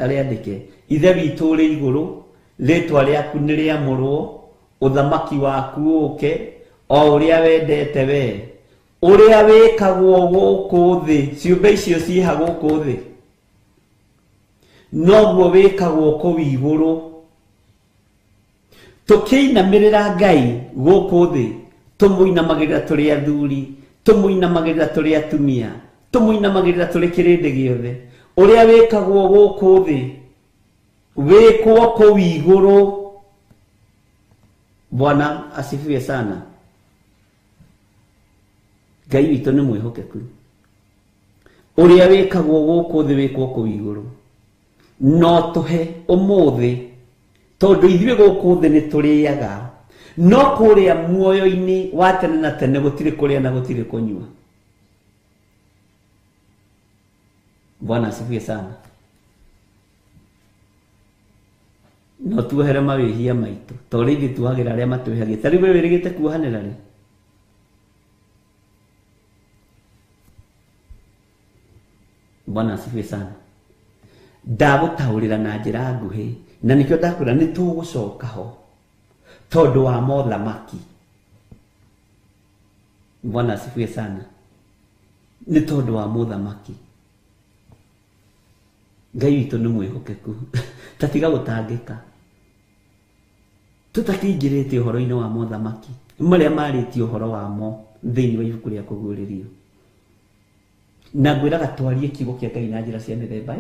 arĩandĩke. Ithe witũ ũrĩ igũrũ, rĩtwa rĩaku nĩ rĩamũrwo, ũthamaki waku ũke, o ũrĩa wendete we, ũrĩa wĩkagwo gũkũ thĩ, ciũmbe icio ciĩha gũkũ thĩ, noguo wĩkagwo kũu igũrũ. Tũkĩinamĩrĩra Ngai gũkũ thĩ, tũmũinamagĩrĩra tũrĩ athuri, tũmũinamagĩrĩra tũrĩ atumia, tũmũinamagĩrĩra tũrĩ kĩrĩndĩ gĩothe. Ũrĩa wĩkagwo gũkũ thĩ wĩkwo kũu igũrũ. Bwana asifiwe sana. Ngai witũ nĩ mwĩhokeku. Ũrĩa wĩkagwo gũkũ thĩ wĩkwo kũu igũrũ. No tũhe ũmũthĩ, tondũ ithuĩ gũkũ thĩ nĩ tũrĩaga, no kũrĩa muoyo-inĩ wa tene na tene gũtirĩ kũrĩa na gũtirĩ kũnyua. Bwana asifiwe sana. No tuohere mawĩhia maitũ, tondũ ithuĩ tuohagĩra arĩa matwĩhagia. Ta rĩu we wĩrĩgĩte kuohanĩra rĩ? Bwana asifiwe sana. Ndagũtaũrĩra na njĩra nguhĩ, na nĩkĩo ndakwĩra nĩ tũgũcoka ho tondũ wa mothamaki. Bwana asifiwe sana. Nĩ tondũ wa mũthamaki. Ngai witũ nĩ mwĩhokeku. Tatiga gũtangĩka. Tũtakĩingĩrĩte ũhoro-inĩ wa mothamaki marĩa marĩtie ũhoro wamo thĩinĩ wa ibuku rĩa kũguũrĩrio. Na ngwĩraga twarie kiugo kĩa Ngai na njĩra cia mĩthemba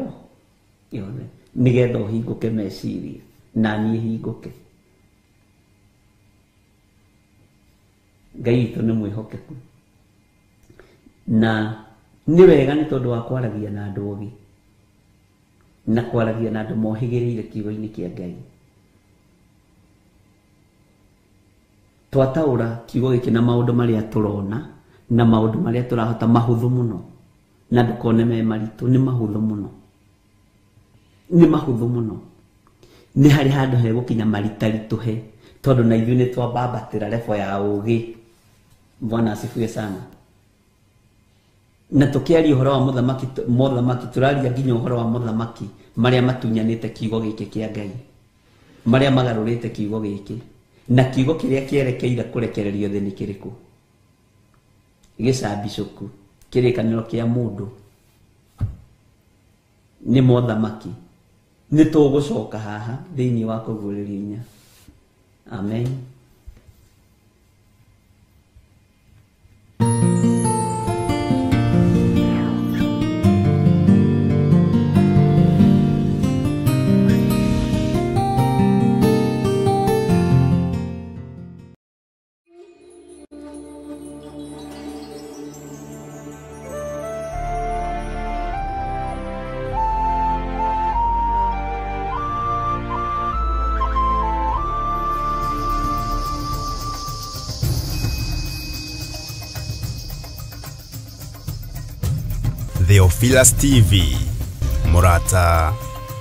yothe, nĩgetha ũhingũke meciria na niĩ hingũke. Ngai witũ nĩ mwĩhokeku, na nĩ wega nĩ tondũ wa kwaragia na andũ ogĩ na kwaragia na andũ mohĩgĩrĩire kiugo-inĩ kĩa Ngai. Twataũra kiugo gĩkĩ na maũndũ marĩa tũrona na maũndũ marĩa tũrahota mahũthũ mũno, na ndũkone me maritũ, nĩ mahũthũ mũno, nĩ mahũthũ mũno. Nĩ harĩ handũ hegũkinya maritaritũhe, tondũ na ithuĩ nĩ twambambatĩra lebo ya ũgĩ. Bwana asifiwe sana. Na tũkĩaria ũhoro wa mũthamaki tũraria nginya ũhoro wa mũthamaki marĩa matunyanĩte kiugo gĩkĩ kĩa Ngai, marĩa magarũrĩte kiugo gĩkĩ. Na kiugo kĩrĩa kĩerekeire kũrekererio thĩ nĩ kĩrĩkũ? Gĩcambicũku, kĩrĩkanĩro kĩa mũndũ, nĩ mũthamaki. Nĩ tũgũcoka haha thĩinĩ wa kũguũrĩrio inya. Amen. Theophilus TV, Murata